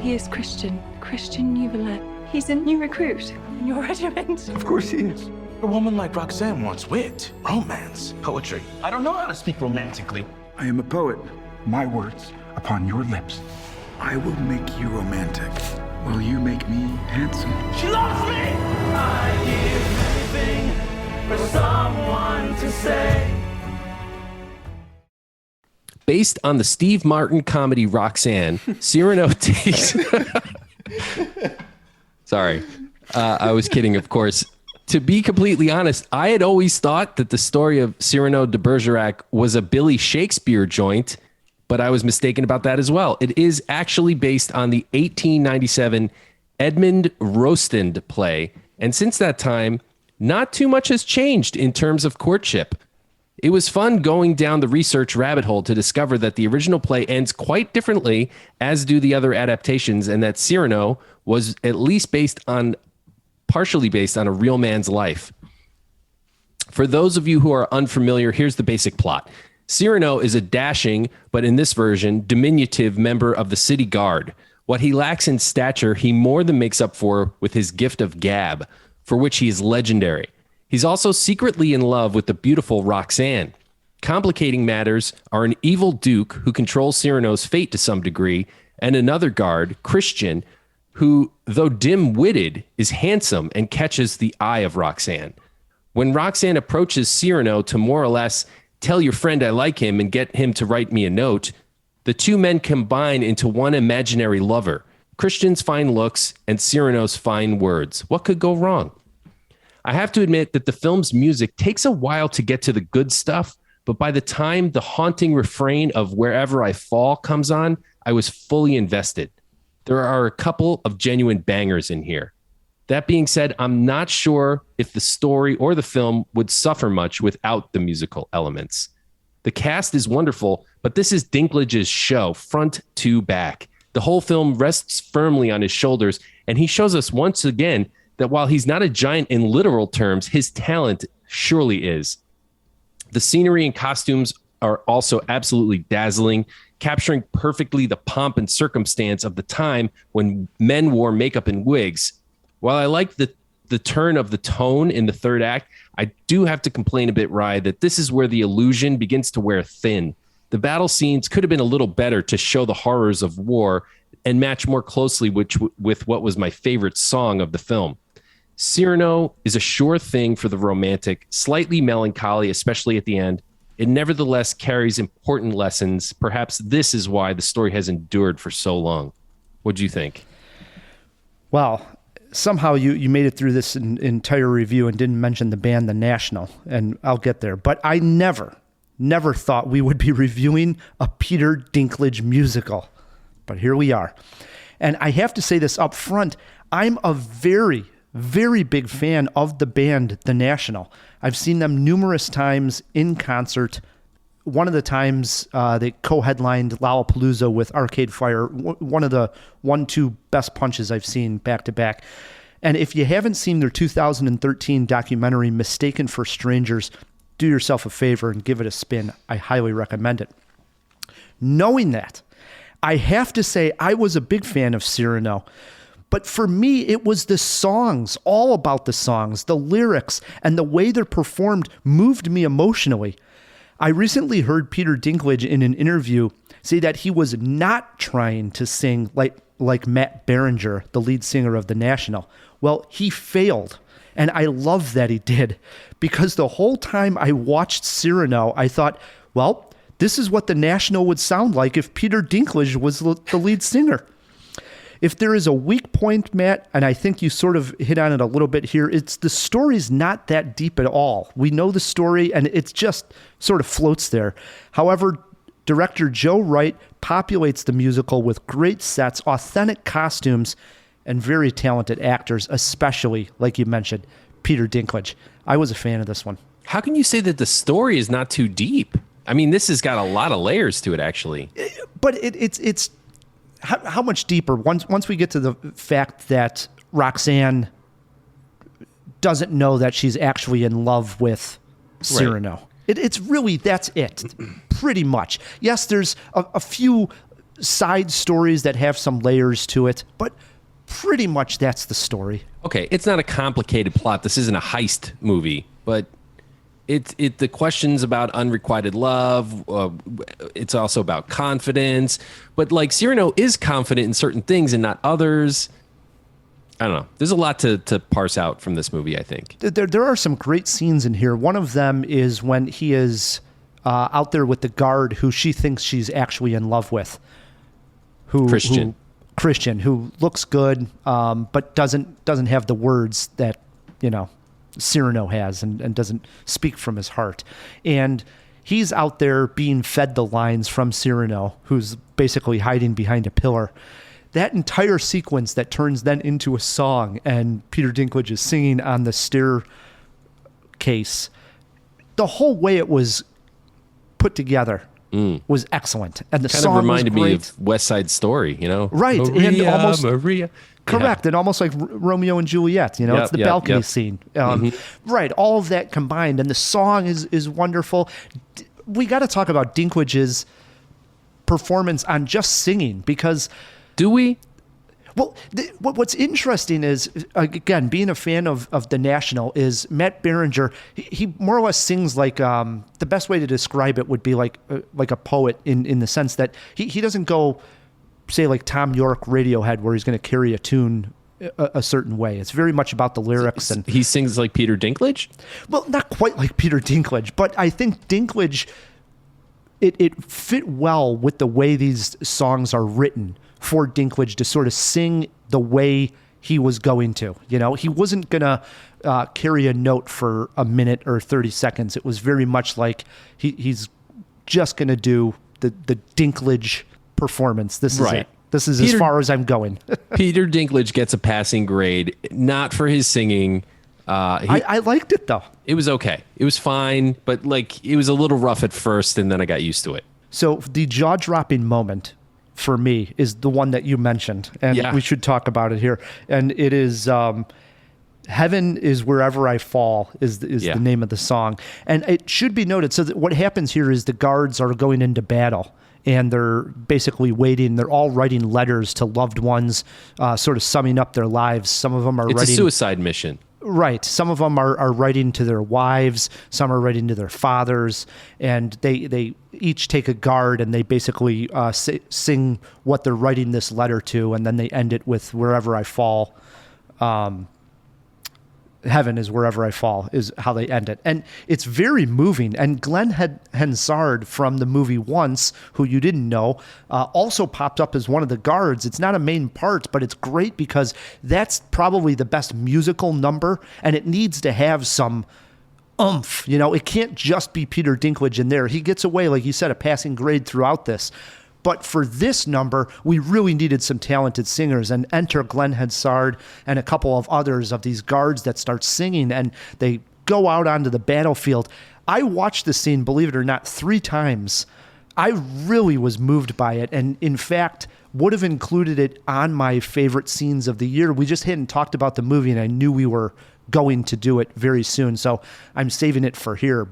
[SPEAKER 4] He is Christian Neuvillette. He's a new recruit in your regiment.
[SPEAKER 5] Of course he is.
[SPEAKER 6] A woman like Roxanne wants wit, romance, poetry. I don't know how to speak romantically.
[SPEAKER 5] I am a poet. My words upon your lips. I will make you romantic. Will you make me handsome?
[SPEAKER 6] She loves me! I give anything for someone to say.
[SPEAKER 1] Based on the Steve Martin comedy Roxanne, Cyrano takes... Sorry. I was kidding, of course. To be completely honest, I had always thought that the story of Cyrano de Bergerac was a Billy Shakespeare joint, but I was mistaken about that as well. It is actually based on the 1897 Edmund Rostand play, and since that time, not too much has changed in terms of courtship. It was fun going down the research rabbit hole to discover that the original play ends quite differently, as do the other adaptations, and that Cyrano was at least partially based on a real man's life. For those of you who are unfamiliar, here's the basic plot. Cyrano is a dashing, but in this version, diminutive member of the city guard. What he lacks in stature, he more than makes up for with his gift of gab, for which he is legendary. He's also secretly in love with the beautiful Roxanne. Complicating matters are an evil duke who controls Cyrano's fate to some degree, and another guard, Christian, who, though dim-witted, is handsome and catches the eye of Roxanne. When Roxanne approaches Cyrano to more or less tell your friend I like him and get him to write me a note, the two men combine into one imaginary lover. Christian's fine looks and Cyrano's fine words. What could go wrong? I have to admit that the film's music takes a while to get to the good stuff, but by the time the haunting refrain of Wherever I Fall comes on, I was fully invested. There are a couple of genuine bangers in here. That being said, I'm not sure if the story or the film would suffer much without the musical elements. The cast is wonderful, but this is Dinklage's show, front to back. The whole film rests firmly on his shoulders, and he shows us once again that while he's not a giant in literal terms, his talent surely is. The scenery and costumes are also absolutely dazzling, capturing perfectly the pomp and circumstance of the time when men wore makeup and wigs. While I like the turn of the tone in the third act, I do have to complain a bit, Rye, that this is where the illusion begins to wear thin. The battle scenes could have been a little better to show the horrors of war and match more closely with what was my favorite song of the film. Cyrano is a sure thing for the romantic, slightly melancholy, especially at the end. It nevertheless carries important lessons. Perhaps this is why the story has endured for so long. What do you think?
[SPEAKER 2] Well, somehow you made it through this entire review and didn't mention the band The National, and I'll get there. But I never thought we would be reviewing a Peter Dinklage musical. But here we are. And I have to say this up front. I'm a very, very big fan of the band The National. I've seen them numerous times in concert. One of the times they co-headlined Lollapalooza with Arcade Fire, one of the 1-2 best punches I've seen back to back. And if you haven't seen their 2013 documentary, Mistaken for Strangers, do yourself a favor and give it a spin. I highly recommend it. Knowing that, I have to say I was a big fan of Cyrano. But for me, it was the songs, all about the songs, the lyrics, and the way they're performed moved me emotionally. I recently heard Peter Dinklage in an interview say that he was not trying to sing like Matt Berringer, the lead singer of The National. Well, he failed. And I love that he did, because the whole time I watched Cyrano, I thought, well, this is what The National would sound like if Peter Dinklage was the lead singer. If there is a weak point, Matt, and I think you sort of hit on it a little bit here, it's the story's not that deep at all. We know the story, and it just sort of floats there. However, director Joe Wright populates the musical with great sets, authentic costumes, and very talented actors, especially, like you mentioned, Peter Dinklage. I was a fan of this one.
[SPEAKER 1] How can you say that the story is not too deep? I mean, this has got a lot of layers to it, actually.
[SPEAKER 2] But it's how much deeper? Once we get to the fact that Roxanne doesn't know that she's actually in love with Cyrano. Right. It's really, that's it, pretty much. Yes, there's a few side stories that have some layers to it, but pretty much that's the story.
[SPEAKER 1] Okay, it's not a complicated plot. This isn't a heist movie, but the questions about unrequited love. It's also about confidence, but like Cyrano is confident in certain things and not others. I don't know. There's a lot to parse out from this movie, I think.
[SPEAKER 2] There are some great scenes in here. One of them is when he is out there with the guard who she thinks she's actually in love with. Christian, who looks good, but doesn't have the words that, Cyrano has and doesn't speak from his heart. And he's out there being fed the lines from Cyrano, who's basically hiding behind a pillar. That entire sequence that turns then into a song, and Peter Dinklage is singing on the staircase, the whole way it was put together was excellent. And the
[SPEAKER 1] kind
[SPEAKER 2] song
[SPEAKER 1] of reminded
[SPEAKER 2] was great.
[SPEAKER 1] me of West Side Story,
[SPEAKER 2] Right.
[SPEAKER 1] Maria.
[SPEAKER 2] Correct. And almost like Romeo and Juliet, it's the balcony scene. Right. All of that combined. And the song is wonderful. We got to talk about Dinklage's performance on just singing, because...
[SPEAKER 1] Do we?
[SPEAKER 2] Well, what's interesting is, again, being a fan of The National, is Matt Berringer, he more or less sings like, the best way to describe it would be like a poet in the sense that he doesn't go, say, like Tom York Radiohead, where he's going to carry a tune a certain way. It's very much about the lyrics. And
[SPEAKER 1] he sings like Peter Dinklage?
[SPEAKER 2] Well, not quite like Peter Dinklage, but I think Dinklage, it fit well with the way these songs are written for Dinklage to sort of sing the way he was going to. He wasn't going to carry a note for a minute or 30 seconds. It was very much like he's just going to do the Dinklage performance. This is it. This is as far as I'm going.
[SPEAKER 1] Peter Dinklage gets a passing grade, not for his singing.
[SPEAKER 2] I liked it, though.
[SPEAKER 1] It was okay. It was fine, but it was a little rough at first, and then I got used to it.
[SPEAKER 2] So the jaw-dropping moment for me is the one that you mentioned, and we should talk about it here. And it is Heaven is Wherever I Fall is the name of the song. And it should be noted, so that what happens here is the guards are going into battle, and they're basically waiting. They're all writing letters to loved ones, sort of summing up their lives. Some of them are
[SPEAKER 1] It's a suicide mission.
[SPEAKER 2] Right. Some of them are writing to their wives. Some are writing to their fathers. And they each take a guard, and they basically sing what they're writing this letter to, and then they end it with Wherever I Fall. Heaven is Wherever I Fall is how they end it. And it's very moving. And Glenn Hansard from the movie Once, who you didn't know, also popped up as one of the guards. It's not a main part, but it's great because that's probably the best musical number, and it needs to have some oomph. It can't just be Peter Dinklage in there. He gets away, like you said, a passing grade throughout this. But for this number, we really needed some talented singers, and enter Glenn Hansard and a couple of others of these guards that start singing, and they go out onto the battlefield. I watched the scene, believe it or not, 3 times. I really was moved by it, and in fact, would have included it on my favorite scenes of the year. We just hadn't talked about the movie, and I knew we were going to do it very soon, so I'm saving it for here.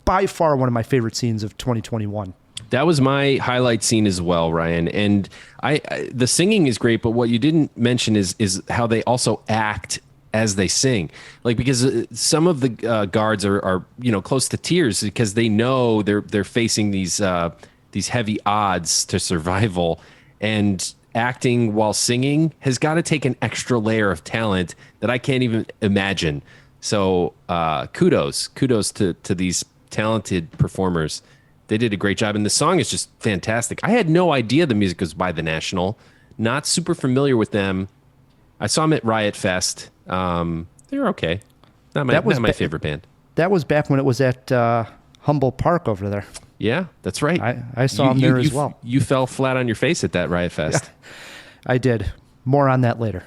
[SPEAKER 2] By far one of my favorite scenes of 2021.
[SPEAKER 1] That was my highlight scene as well, Ryan. And the singing is great, but what you didn't mention is how they also act as they sing. Because some of the guards are close to tears because they know they're facing these heavy odds to survival, and acting while singing has got to take an extra layer of talent that I can't even imagine. So kudos to these talented performers. They did a great job, and the song is just fantastic. I had no idea the music was by The National. Not super familiar with them. I saw them at Riot Fest. They were okay. Not my favorite band.
[SPEAKER 2] That was back when it was at Humboldt Park over there.
[SPEAKER 1] Yeah, that's right.
[SPEAKER 2] I saw them there as well.
[SPEAKER 1] You fell flat on your face at that Riot Fest.
[SPEAKER 2] Yeah, I did. More on that later.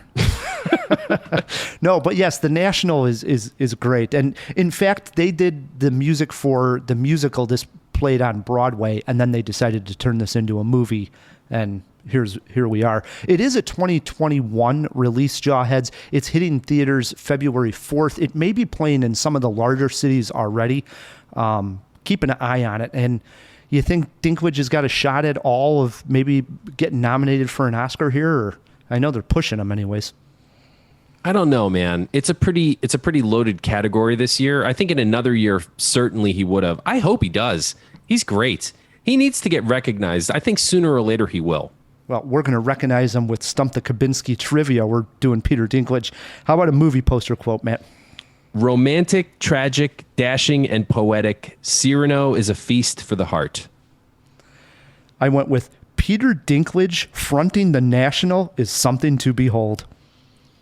[SPEAKER 2] No, but yes, The National is great. And in fact, they did the music for the musical this played on Broadway, and then they decided to turn this into a movie, and here we are. It is a 2021 release, Jawheads. It's hitting theaters February 4th. It may be playing in some of the larger cities already. Keep an eye on it. And you think Dinklage has got a shot at all of maybe getting nominated for an Oscar here? Or I know they're pushing him anyways.
[SPEAKER 1] I don't know, man. It's a pretty loaded category this year. I think in another year, certainly he would have. I hope he does. He's great. He needs to get recognized. I think sooner or later he will.
[SPEAKER 2] Well, we're going to recognize him with Stump the Kabinski trivia. We're doing Peter Dinklage. How about a movie poster quote, Matt?
[SPEAKER 1] Romantic, tragic, dashing, and poetic, Cyrano is a feast for the heart.
[SPEAKER 2] I went with Peter Dinklage fronting The National is something to behold.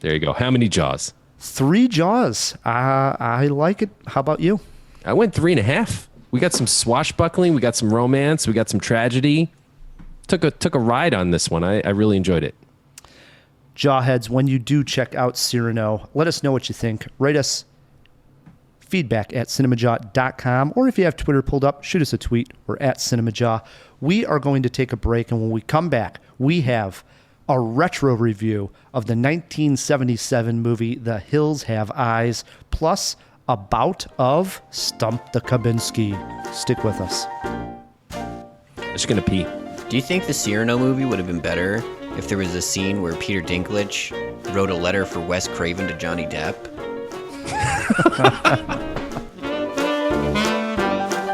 [SPEAKER 1] There you go. How many Jaws?
[SPEAKER 2] 3 Jaws. I like it. How about you?
[SPEAKER 1] I went 3.5. We got some swashbuckling. We got some romance. We got some tragedy. Took a ride on this one. I really enjoyed it.
[SPEAKER 2] Jawheads, when you do check out Cyrano, let us know what you think. Write us feedback at cinemajaw.com, or if you have Twitter pulled up, shoot us a tweet. We're at Cinemajaw. We are going to take a break, and when we come back, we have a retro review of the 1977 movie The Hills Have Eyes, plus a bout of Stump the Kabinski. Stick with us.
[SPEAKER 1] I'm just going to pee.
[SPEAKER 3] Do you think the Cyrano movie would have been better if there was a scene where Peter Dinklage wrote a letter for Wes Craven to Johnny Depp.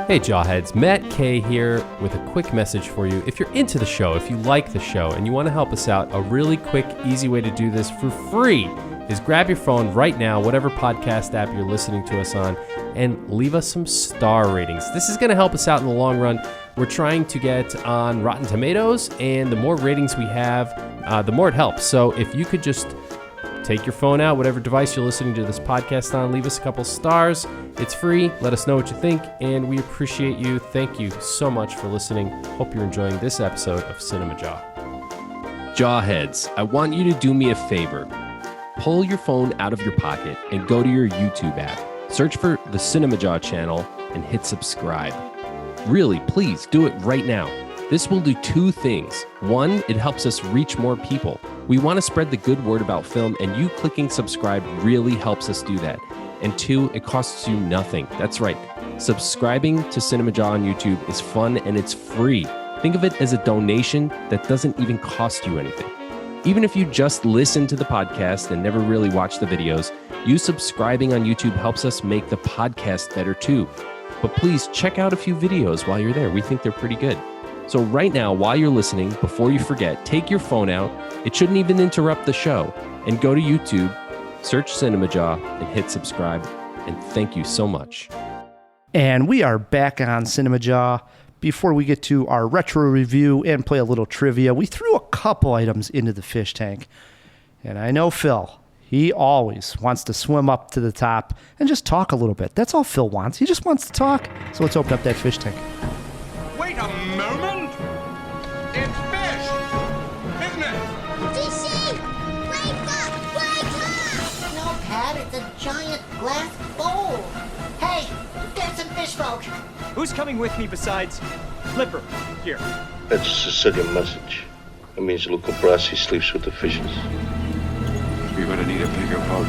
[SPEAKER 7] Hey Jawheads, Matt K here with a quick message for you. If you're into the show, if you like the show, and you want to help us out, a really quick, easy way to do this for free is grab your phone right now, whatever podcast app you're listening to us on, and leave us some star ratings. This is going to help us out in the long run. We're trying to get on Rotten Tomatoes, and the more ratings we have, the more it helps. So if you could just take your phone out, whatever device you're listening to this podcast on, leave us a couple stars. It's free. Let us know what you think, and we appreciate you. Thank you so much for listening. Hope you're enjoying this episode of Cinemajaw.
[SPEAKER 1] Jawheads, I want you to do me a favor. Pull your phone out of your pocket and go to your YouTube app. Search for the Cinemajaw channel and hit subscribe. Really, please do it right now. This will do two things. One, it helps us reach more people. We want to spread the good word about film, and you clicking subscribe really helps us do that. And two, it costs you nothing. That's right. Subscribing to Cinemajaw on YouTube is fun and it's free. Think of it as a donation that doesn't even cost you anything. Even if you just listen to the podcast and never really watch the videos, you subscribing on YouTube helps us make the podcast better too. But please check out a few videos while you're there. We think they're pretty good. So right now, while you're listening, before you forget, take your phone out. It shouldn't even interrupt the show. And go to YouTube, search Cinemajaw, and hit subscribe. And thank you so much.
[SPEAKER 2] And we are back on Cinemajaw. Before we get to our retro review and play a little trivia, we threw a couple items into the fish tank. And I know Phil, he always wants to swim up to the top and just talk a little bit. That's all Phil wants. He just wants to talk. So let's open up that fish tank.
[SPEAKER 8] Wait a moment! It's fish! Isn't it?
[SPEAKER 9] DC! Wake up! Wake up! No, Pat, it's a giant glass bowl. Hey, get some fish folk.
[SPEAKER 10] Who's coming with me besides Flipper? Here.
[SPEAKER 11] That's a Sicilian message. It means Luca Brasi sleeps with the fishes.
[SPEAKER 5] You're gonna need a bigger boat.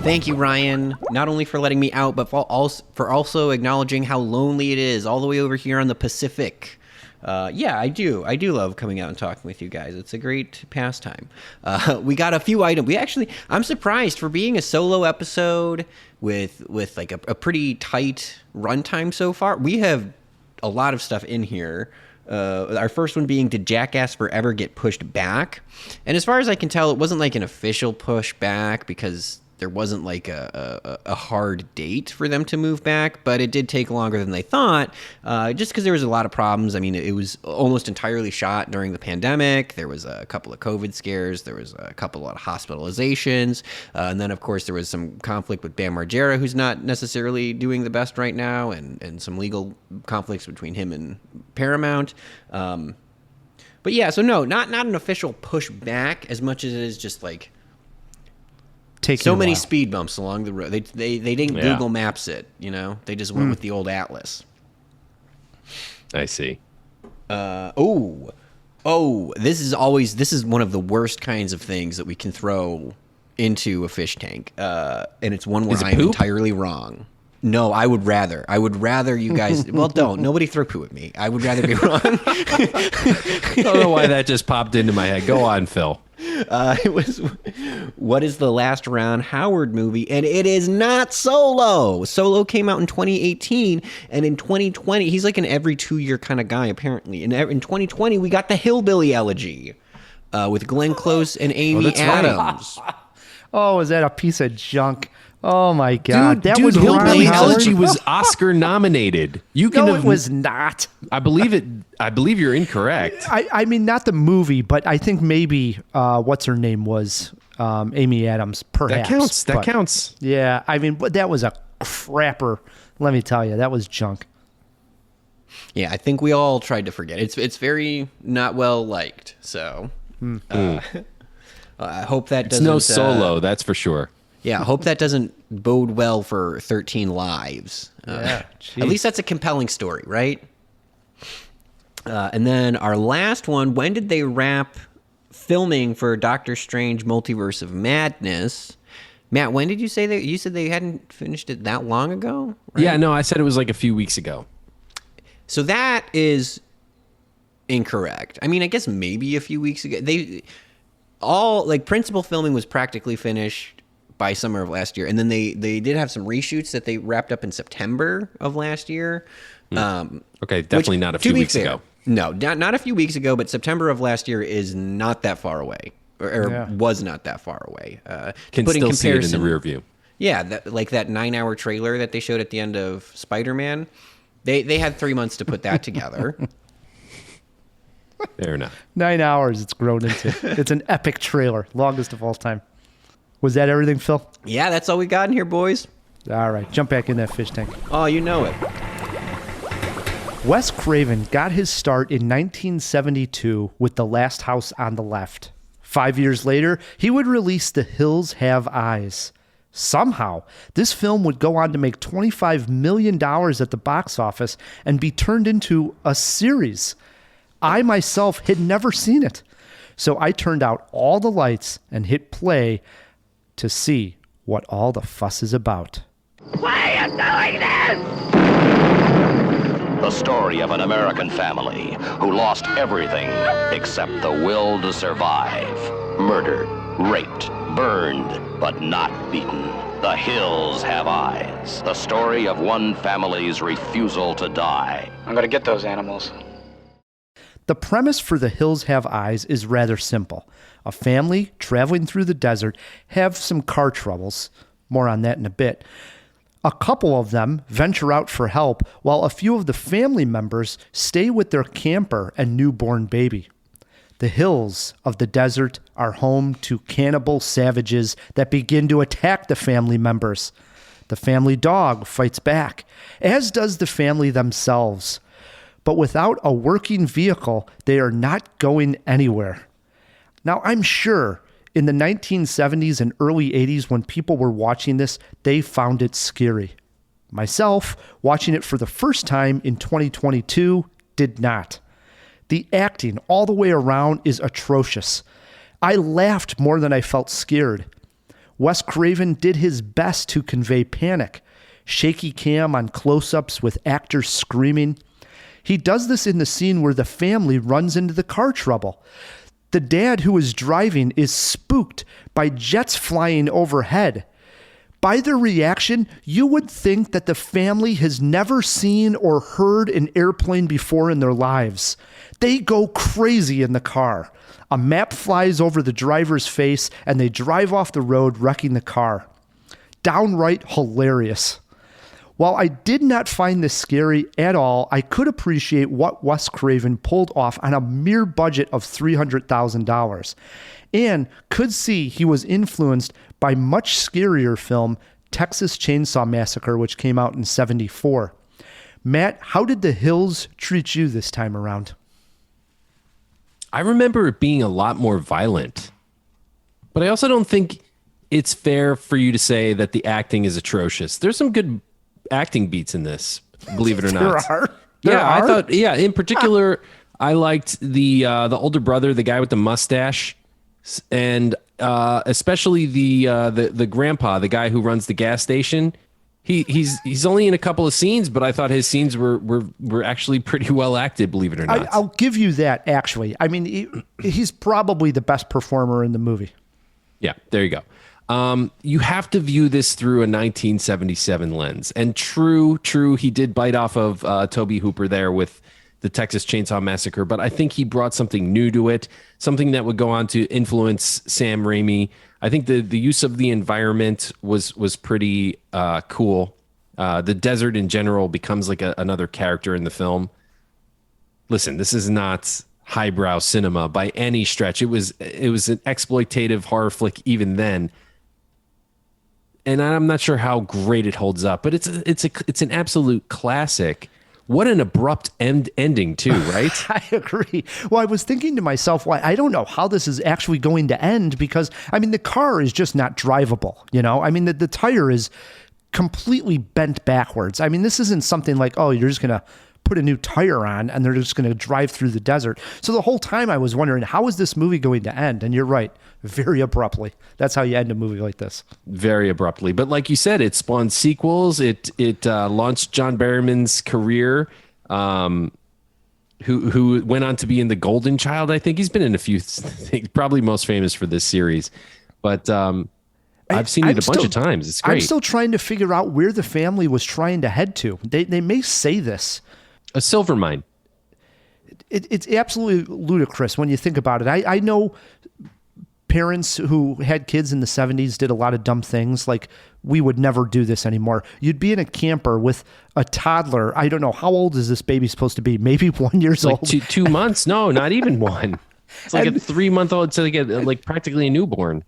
[SPEAKER 3] Thank you, Ryan, not only for letting me out, but for also acknowledging how lonely it is all the way over here on the Pacific. Yeah, I do love coming out and talking with you guys. It's a great pastime. We got a few items. I'm surprised for being a solo episode with like a pretty tight runtime so far. We have a lot of stuff in here. Our first one being, did Jackass Forever get pushed back? And as far as I can tell, it wasn't like an official push back because there wasn't like a hard date for them to move back, but it did take longer than they thought, just because there was a lot of problems. I mean, it was almost entirely shot during the pandemic. There was a couple of COVID scares. There was a couple of hospitalizations. And then, of course, there was some conflict with Bam Margera, who's not necessarily doing the best right now, and some legal conflicts between him and Paramount. But yeah, so no, not an official push back as much as it is just like, so many speed bumps along the road. They didn't Google Maps it, you know. They just went with the old atlas.
[SPEAKER 1] I see.
[SPEAKER 3] This is one of the worst kinds of things that we can throw into a fish tank. And it's one where I'm entirely wrong. No, I would rather you guys, well, don't. Nobody throw poo at me. I would rather be wrong.
[SPEAKER 1] I don't know why that just popped into my head. Go on, Phil.
[SPEAKER 3] It was, what is the last Ron Howard movie? And it is not Solo. Solo came out in 2018, and in 2020, he's like an every 2-year kind of guy, apparently. And in 2020, we got the Hillbilly Elegy with Glenn Close and Amy Adams.
[SPEAKER 2] Right. Oh, is that a piece of junk? Oh my God!
[SPEAKER 1] Dude, Hillbilly Elegy was Oscar nominated.
[SPEAKER 2] It was not.
[SPEAKER 1] I believe it. I believe you're incorrect.
[SPEAKER 2] I mean, not the movie, but I think maybe what's her name was Amy Adams. Perhaps
[SPEAKER 1] that counts.
[SPEAKER 2] Yeah, I mean, but that was a crapper. Let me tell you, that was junk.
[SPEAKER 3] Yeah, I think we all tried to forget. It's very not well liked. So I hope that doesn't.
[SPEAKER 1] It's no Solo, that's for sure.
[SPEAKER 3] Yeah, I hope that doesn't bode well for 13 Lives. At least that's a compelling story, right? And then our last one, when did they wrap filming for Doctor Strange Multiverse of Madness? Matt, when did you say that? You said they hadn't finished it that long ago? Right?
[SPEAKER 1] Yeah, no, I said it was like a few weeks ago.
[SPEAKER 3] So that is Incorrect. I mean, I guess maybe a few weeks ago. Principal filming was practically finished by summer of last year. And then they did have some reshoots that they wrapped up in September of last year.
[SPEAKER 1] Okay, definitely not a few weeks ago.
[SPEAKER 3] No, not a few weeks ago, but September of last year is not that far away. Or was not that far away.
[SPEAKER 1] Can still see it in the rear view.
[SPEAKER 3] Yeah, that 9-hour trailer that they showed at the end of Spider-Man. They had 3 months to put that together.
[SPEAKER 1] Fair enough.
[SPEAKER 2] 9 hours it's grown into. It's an epic trailer, longest of all time. Was that everything, Phil?
[SPEAKER 3] Yeah, that's all we got in here, boys.
[SPEAKER 2] All right, jump back in that fish tank.
[SPEAKER 3] Oh, you know it.
[SPEAKER 2] Wes Craven got his start in 1972 with The Last House on the Left. 5 years later, he would release The Hills Have Eyes. Somehow, this film would go on to make $25 million at the box office and be turned into a series. I myself had never seen it, so I turned out all the lights and hit play to see what all the fuss is about.
[SPEAKER 6] Why are you doing this?
[SPEAKER 12] The story of an American family who lost everything except the will to survive. Murdered, raped, burned, but not beaten. The Hills Have Eyes. The story of one family's refusal to die.
[SPEAKER 10] I'm gonna get those animals.
[SPEAKER 2] The premise for The Hills Have Eyes is rather simple. A family traveling through the desert have some car troubles. More on that in a bit. A couple of them venture out for help, while a few of the family members stay with their camper and newborn baby. The hills of the desert are home to cannibal savages that begin to attack the family members. The family dog fights back, as does the family themselves. But without a working vehicle, they are not going anywhere. Now, I'm sure in the 1970s and early 80s, when people were watching this, they found it scary. Myself, watching it for the first time in 2022, did not. The acting all the way around is atrocious. I laughed more than I felt scared. Wes Craven did his best to convey panic. Shaky cam on close-ups with actors screaming. He does this in the scene where the family runs into the car trouble. The dad who is driving is spooked by jets flying overhead. By their reaction, you would think that the family has never seen or heard an airplane before in their lives. They go crazy in the car. A map flies over the driver's face and they drive off the road, wrecking the car. Downright hilarious. While I did not find this scary at all, I could appreciate what Wes Craven pulled off on a mere budget of $300,000, and could see he was influenced by much scarier film Texas Chainsaw Massacre, which came out in '74. Matt, how did The Hills treat you this time around?
[SPEAKER 1] I remember it being a lot more violent, but I also don't think it's fair for you to say that the acting is atrocious. There's some good acting beats in this, believe it or not.
[SPEAKER 2] There are.
[SPEAKER 1] I thought, in particular, I liked the older brother, the guy with the mustache, and especially the grandpa, the guy who runs the gas station. He's only in a couple of scenes, but I thought his scenes were actually pretty well acted, believe it or not.
[SPEAKER 2] I'll give you that, actually. I mean, he's probably the best performer in the movie.
[SPEAKER 1] Yeah, there you go. You have to view this through a 1977 lens. And true, he did bite off of Tobe Hooper there with the Texas Chainsaw Massacre, but I think he brought something new to it, something that would go on to influence Sam Raimi. I think the use of the environment was pretty cool. The desert in general becomes like another character in the film. Listen, this is not highbrow cinema by any stretch. It was an exploitative horror flick even then. And I'm not sure how great it holds up, but it's an absolute classic. What an abrupt ending too, right?
[SPEAKER 2] I agree. Well, I was thinking to myself, well, I don't know how this is actually going to end, because I mean, the car is just not drivable. You know, I mean, the tire is completely bent backwards. I mean, this isn't something like, oh, you're just going to put a new tire on and they're just going to drive through the desert. So the whole time I was wondering, how is this movie going to end? And you're right, very abruptly. That's how you end a movie like this.
[SPEAKER 1] Very abruptly. But like you said, it spawned sequels. It launched John Barrowman's career. who went on to be in The Golden Child. I think he's been in a few things, probably most famous for this series. But I've seen it a bunch of times. It's great.
[SPEAKER 2] I'm still trying to figure out where the family was trying to head to. They may say this.
[SPEAKER 1] A silver mine.
[SPEAKER 2] It's absolutely ludicrous when you think about it. I know parents who had kids in the 70s did a lot of dumb things. Like, we would never do this anymore. You'd be in a camper with a toddler. I don't know. How old is this baby supposed to be? Maybe 1 year old?
[SPEAKER 1] Like 2 months? No, not even one. It's like a 3-month-old to get like practically a newborn.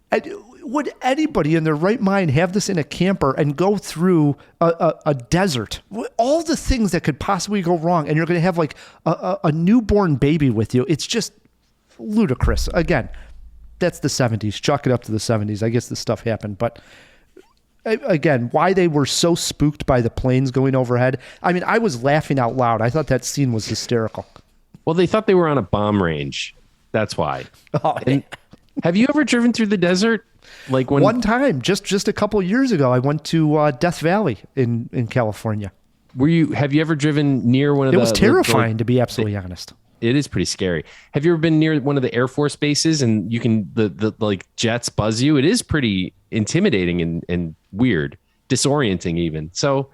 [SPEAKER 2] Would anybody in their right mind have this in a camper and go through a desert? All the things that could possibly go wrong, and you're going to have like a newborn baby with you. It's just ludicrous. Again, that's the 70s. Chalk it up to the 70s. I guess this stuff happened. But again, why they were so spooked by the planes going overhead. I mean, I was laughing out loud. I thought that scene was hysterical.
[SPEAKER 1] Well, they thought they were on a bomb range. That's why. Have you ever driven through the desert? Like
[SPEAKER 2] one time, just a couple years ago, I went to Death Valley in California.
[SPEAKER 1] Have you ever driven near one of
[SPEAKER 2] the... It was terrifying, to be absolutely honest.
[SPEAKER 1] It is pretty scary. Have you ever been near one of the Air Force bases and you can, the like jets buzz you? It is pretty intimidating and weird, disorienting even. So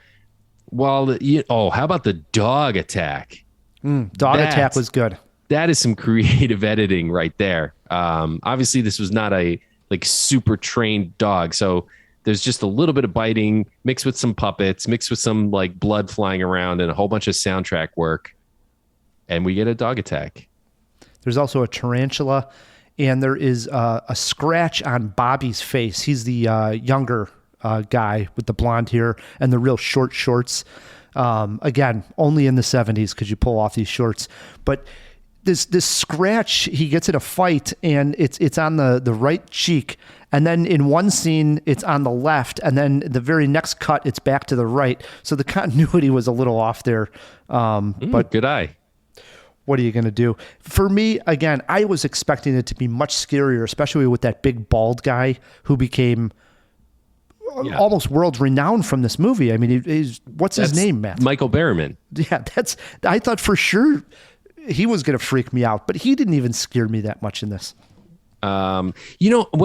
[SPEAKER 1] how about the dog attack?
[SPEAKER 2] Dog attack was good.
[SPEAKER 1] That is some creative editing right there. Obviously this was not a like super trained dog. So there's just a little bit of biting mixed with some puppets, mixed with some like blood flying around and a whole bunch of soundtrack work. And we get a dog attack.
[SPEAKER 2] There's also a tarantula, and there is a scratch on Bobby's face. He's the younger guy with the blonde hair and the real short shorts. Again, only in the 70s could you pull off these shorts. But this scratch, he gets in a fight, and it's on the right cheek. And then in one scene, it's on the left. And then the very next cut, it's back to the right. So the continuity was a little off there. But
[SPEAKER 1] good eye.
[SPEAKER 2] What are you going to do? For me, again, I was expecting it to be much scarier, especially with that big bald guy who became almost world renowned from this movie. I mean, what's his name, Matt?
[SPEAKER 1] Michael Berryman.
[SPEAKER 2] Yeah, I thought for sure he was going to freak me out, but he didn't even scare me that much in this.
[SPEAKER 1] When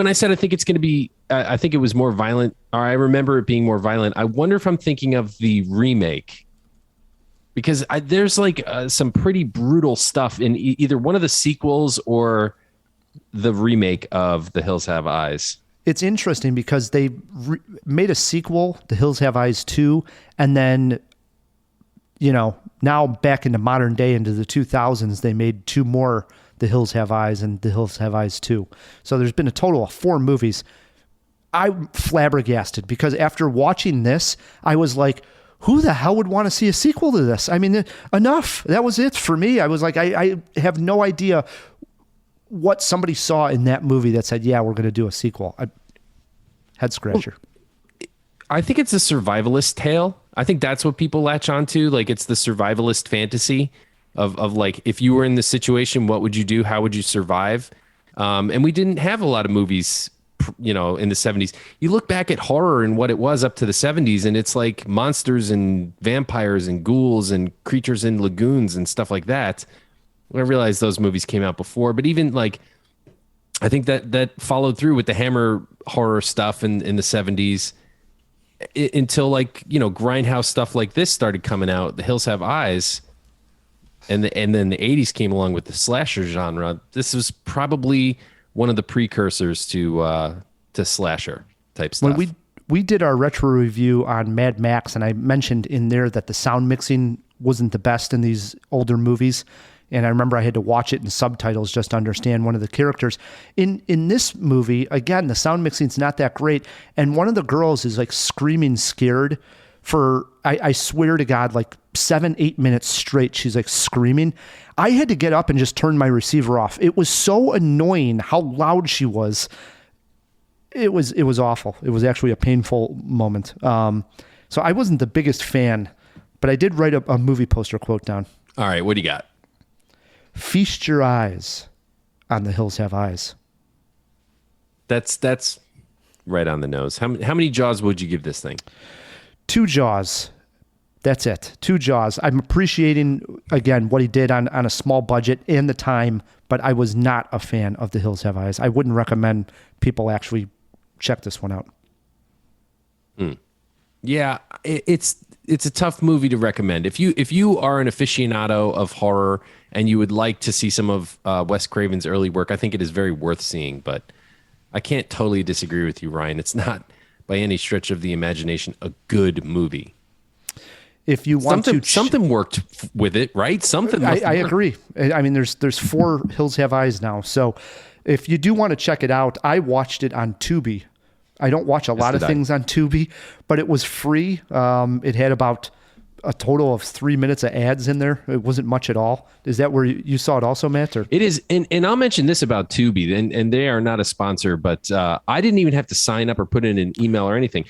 [SPEAKER 1] I said I think it's going to be, I think it was more violent, or I remember it being more violent. I wonder if I'm thinking of the remake. Because there's like some pretty brutal stuff in either one of the sequels or the remake of The Hills Have Eyes.
[SPEAKER 2] It's interesting because they made a sequel, The Hills Have Eyes 2, and then, now back into modern day, into the 2000s, they made 2 more The Hills Have Eyes and The Hills Have Eyes 2. So there's been a total of 4 movies. I'm flabbergasted because after watching this, I was like, who the hell would want to see a sequel to this? I mean, enough. That was it for me. I was like, I have no idea what somebody saw in that movie that said, yeah, we're going to do a sequel. Head scratcher.
[SPEAKER 1] I think it's a survivalist tale. I think that's what people latch onto. Like, it's the survivalist fantasy of like, if you were in this situation, what would you do? How would you survive? And we didn't have a lot of movies in the 70s. You look back at horror and what it was up to the 70s, and it's like monsters and vampires and ghouls and creatures in lagoons and stuff like that. I realize those movies came out before, but even like, I think that followed through with the Hammer horror stuff in the 70s until like, grindhouse stuff like this started coming out. The Hills Have Eyes. And then the 80s came along with the slasher genre. This was probably one of the precursors to slasher type stuff.
[SPEAKER 2] When we did our retro review on Mad Max, and I mentioned in there that the sound mixing wasn't the best in these older movies, and I remember I had to watch it in subtitles just to understand one of the characters. In this movie, again, the sound mixing's not that great, and one of the girls is like screaming scared for, I swear to God, like 7-8 minutes straight. She's like screaming. I had to get up and just turn my receiver off. It was so annoying how loud she was. It was awful. It was actually a painful moment. So I wasn't the biggest fan, but I did write a movie poster quote down.
[SPEAKER 1] All right, what do you got?
[SPEAKER 2] Feast your eyes on The Hills Have Eyes.
[SPEAKER 1] That's right on the nose. How many Jaws would you give this thing?
[SPEAKER 2] 2 Jaws. That's it. 2 Jaws. I'm appreciating, again, what he did on a small budget and the time, but I was not a fan of The Hills Have Eyes. I wouldn't recommend people actually check this one out.
[SPEAKER 1] Yeah, it's a tough movie to recommend. If you are an aficionado of horror and you would like to see some of Wes Craven's early work, I think it is very worth seeing. But I can't totally disagree with you, Ryan. It's not by any stretch of the imagination a good movie.
[SPEAKER 2] If you want
[SPEAKER 1] something worked with it, right? Something.
[SPEAKER 2] I agree. I mean, there's 4 Hills Have Eyes now, so if you do want to check it out, I watched it on Tubi. I don't watch a lot of things on Tubi, but it was free. It had about a total of 3 minutes of ads in there. It wasn't much at all. Is that where you saw it also, Matt? Or?
[SPEAKER 1] It is. And I'll mention this about Tubi, and they are not a sponsor, but I didn't even have to sign up or put in an email or anything.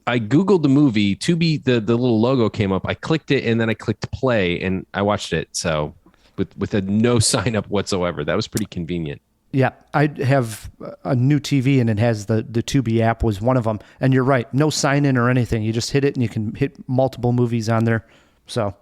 [SPEAKER 1] I Googled the movie, Tubi, the little logo came up. I clicked it, and then I clicked play, and I watched it. So with a no sign up whatsoever. That was pretty convenient.
[SPEAKER 2] Yeah, I have a new TV and it has the Tubi app was one of them. And you're right, no sign in or anything. You just hit it and you can hit multiple movies on there. So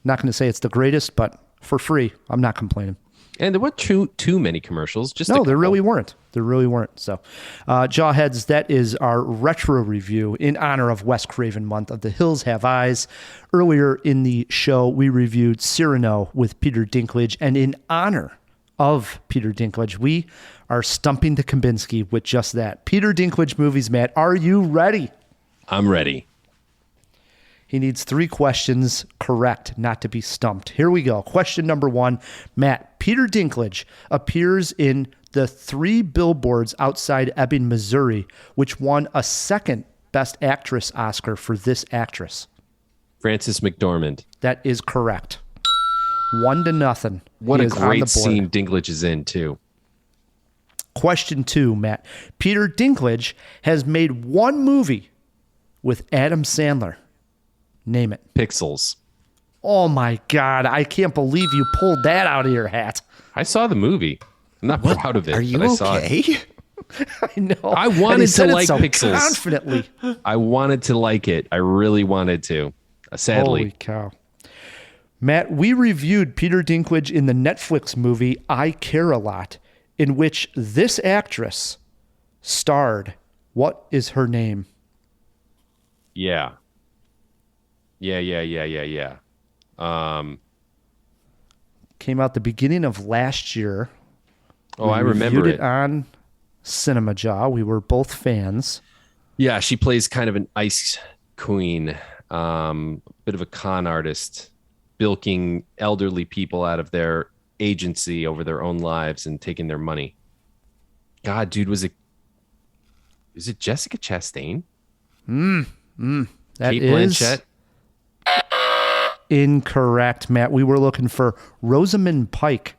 [SPEAKER 2] not going to say it's the greatest, but for free, I'm not complaining.
[SPEAKER 1] And there weren't too many commercials.
[SPEAKER 2] No, there really weren't. There really weren't. So Jawheads, that is our retro review in honor of Wes Craven month of The Hills Have Eyes. Earlier in the show, we reviewed Cyrano with Peter Dinklage. And in honor of Peter Dinklage, we are stumping the Kambinski with just that. Peter Dinklage movies, Matt. Are you ready?
[SPEAKER 1] I'm ready.
[SPEAKER 2] He needs 3 questions correct, not to be stumped. Here we go. Question number 1. Matt, Peter Dinklage appears in the 3 billboards outside Ebbing, Missouri, which won a second Best Actress Oscar for this actress.
[SPEAKER 1] Frances McDormand.
[SPEAKER 2] That is correct. 1-0.
[SPEAKER 1] What a great scene Dinklage is in, too.
[SPEAKER 2] Question 2, Matt. Peter Dinklage has made 1 movie with Adam Sandler. Name it.
[SPEAKER 1] Pixels.
[SPEAKER 2] Oh, my God. I can't believe you pulled that out of your hat.
[SPEAKER 1] I saw the movie. I'm not proud of it.
[SPEAKER 3] Are you
[SPEAKER 1] but I saw
[SPEAKER 3] okay?
[SPEAKER 1] it.
[SPEAKER 2] I know.
[SPEAKER 1] I wanted to like
[SPEAKER 2] so
[SPEAKER 1] Pixels.
[SPEAKER 2] Confidently.
[SPEAKER 1] I wanted to like it. I really wanted to. Sadly.
[SPEAKER 2] Holy cow. Matt, we reviewed Peter Dinklage in the Netflix movie I Care a Lot, in which this actress starred. What is her name?
[SPEAKER 1] Yeah.
[SPEAKER 2] Came out the beginning of last year.
[SPEAKER 1] I remember
[SPEAKER 2] it on Cinemajaw. We were both fans.
[SPEAKER 1] Yeah, she plays kind of an ice queen, bit of a con artist, bilking elderly people out of their agency over their own lives and taking their money. God, dude, is it Jessica Chastain?
[SPEAKER 2] That
[SPEAKER 1] Kate
[SPEAKER 2] is
[SPEAKER 1] Blanchett?
[SPEAKER 2] Incorrect, Matt. We were looking for Rosamund Pike.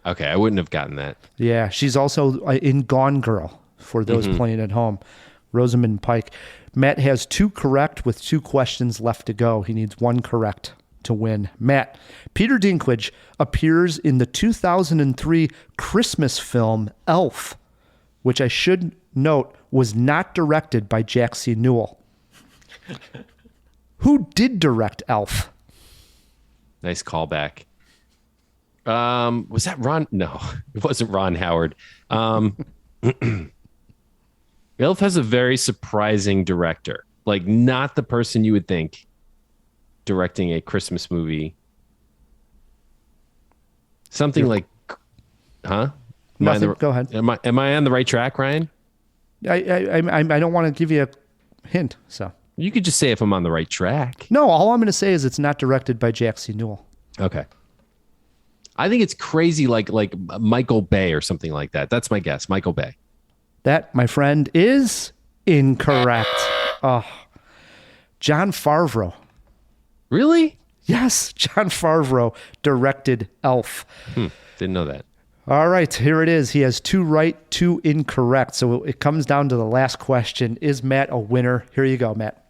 [SPEAKER 1] Okay, I wouldn't have gotten that.
[SPEAKER 2] Yeah, she's also in Gone Girl for those playing at home. Rosamund Pike. Matt has 2 correct with 2 questions left to go. He needs 1 correct to win. Matt, Peter Dinklage appears in the 2003 Christmas film Elf, which I should note was not directed by Jack C. Newell. Who did direct Elf?
[SPEAKER 1] Nice callback. Was that Ron? No, it wasn't Ron Howard. Elf has a very surprising director. Like, not the person you would think directing a Christmas movie. Something like, huh?
[SPEAKER 2] Nothing. Go ahead.
[SPEAKER 1] Am I on the right track, Ryan?
[SPEAKER 2] I don't want to give you a hint, so.
[SPEAKER 1] You could just say if I'm on the right track.
[SPEAKER 2] No, all I'm going to say is it's not directed by Jack C. Newell.
[SPEAKER 1] Okay. I think it's crazy, like Michael Bay or something like that. That's my guess, Michael Bay.
[SPEAKER 2] That, my friend, is incorrect. Oh, Jon Favreau.
[SPEAKER 1] Really?
[SPEAKER 2] Yes, Jon Favreau directed Elf.
[SPEAKER 1] Didn't know that.
[SPEAKER 2] All right, here it is. He has 2 right, 2 incorrect. So it comes down to the last question. Is Matt a winner? Here you go, Matt.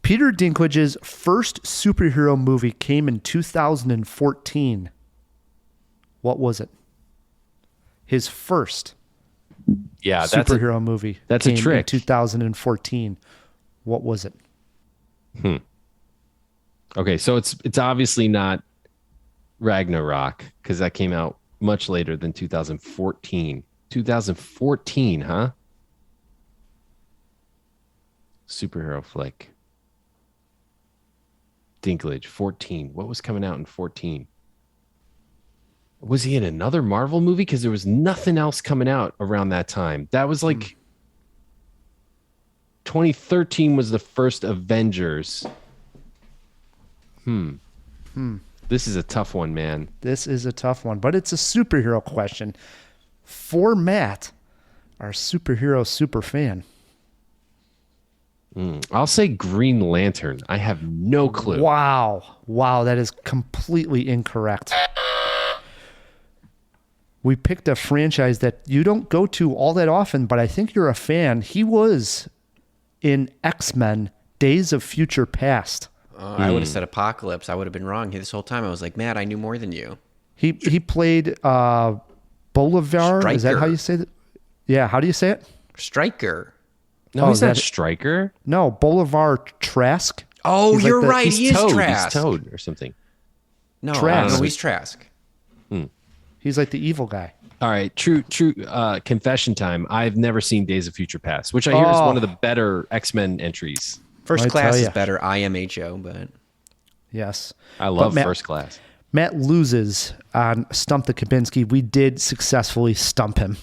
[SPEAKER 2] Peter Dinklage's first superhero movie came in 2014. What was it? His first superhero movie
[SPEAKER 1] that's
[SPEAKER 2] came
[SPEAKER 1] a trick.
[SPEAKER 2] in 2014. What was it?
[SPEAKER 1] Okay, so it's obviously not Ragnarok because that came out much later than 2014. 2014, huh? Superhero flick. Dinklage, 14. What was coming out in 14? Was he in another Marvel movie? Because there was nothing else coming out around that time. That was like 2013 was the first Avengers. This is a tough one, man.
[SPEAKER 2] This is a tough one, but it's a superhero question. For Matt, our superhero super fan.
[SPEAKER 1] I'll say Green Lantern. I have no clue.
[SPEAKER 2] Wow, that is completely incorrect. We picked a franchise that you don't go to all that often, but I think you're a fan. He was in X-Men Days of Future Past.
[SPEAKER 3] I would have said Apocalypse. I would have been wrong this whole time. I was like, Matt, I knew more than you.
[SPEAKER 2] He played Bolivar.
[SPEAKER 3] Stryker.
[SPEAKER 2] Is that how you say that? Yeah, how do you say it?
[SPEAKER 3] Stryker.
[SPEAKER 1] No, he's not Stryker.
[SPEAKER 2] No, Bolivar Trask.
[SPEAKER 3] Oh,
[SPEAKER 2] He's
[SPEAKER 3] you're
[SPEAKER 2] like the-
[SPEAKER 3] right. He is
[SPEAKER 1] Toad.
[SPEAKER 3] Trask.
[SPEAKER 1] He's Toad or something.
[SPEAKER 3] No,
[SPEAKER 2] Trask.
[SPEAKER 3] no, he's Trask.
[SPEAKER 2] He's like the evil guy.
[SPEAKER 1] All right, true confession time. I've never seen Days of Future Past, which I hear is one of the better X-Men entries.
[SPEAKER 3] First
[SPEAKER 2] I
[SPEAKER 3] Class
[SPEAKER 2] tell
[SPEAKER 3] is
[SPEAKER 2] ya.
[SPEAKER 3] better. IMHO, but
[SPEAKER 2] Yes.
[SPEAKER 1] I love
[SPEAKER 2] Matt-
[SPEAKER 1] First Class.
[SPEAKER 2] Matt loses on Stump the Kabinski. We did successfully stump him.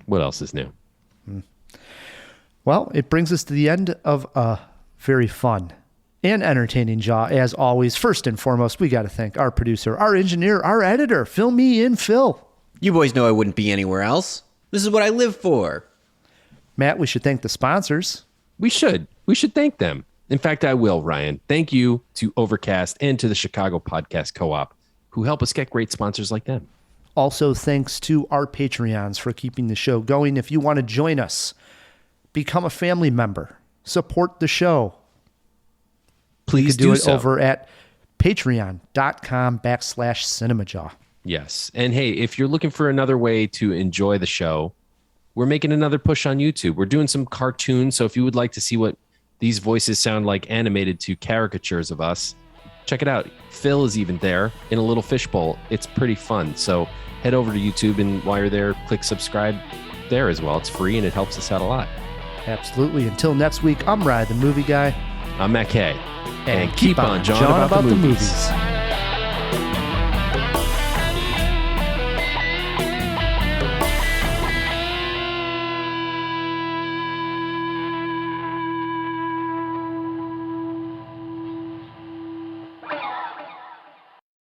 [SPEAKER 1] What else is new?
[SPEAKER 2] Well, it brings us to the end of a very fun and entertaining Jaw. As always, first and foremost, we got to thank our producer, our engineer, our editor, Fill Me In, Phil.
[SPEAKER 3] you boys know I wouldn't be anywhere else. This is what I live for.
[SPEAKER 2] Matt, we should thank the sponsors.
[SPEAKER 1] We should thank them. In fact, I will, Ryan. Thank you to Overcast and to the Chicago Podcast Co-op, who help us get great sponsors like them.
[SPEAKER 2] Also, thanks to our Patreons for keeping the show going. If you want to join us, become a family member, support the show.
[SPEAKER 1] Please
[SPEAKER 2] You can do it
[SPEAKER 1] so.
[SPEAKER 2] over at patreon.com/Cinemajaw.
[SPEAKER 1] Yes. And hey, if you're looking for another way to enjoy the show, we're making another push on YouTube. We're doing some cartoons. So if you would like to see what these voices sound like animated to caricatures of us, check it out. Phil is even there in a little fishbowl. It's pretty fun. So head over to YouTube, and while you're there, click subscribe there as well. It's free and it helps us out a lot.
[SPEAKER 2] Absolutely. Until next week, I'm Ryan, the movie guy.
[SPEAKER 1] I'm Matt K.
[SPEAKER 2] And keep on jawing about the movies.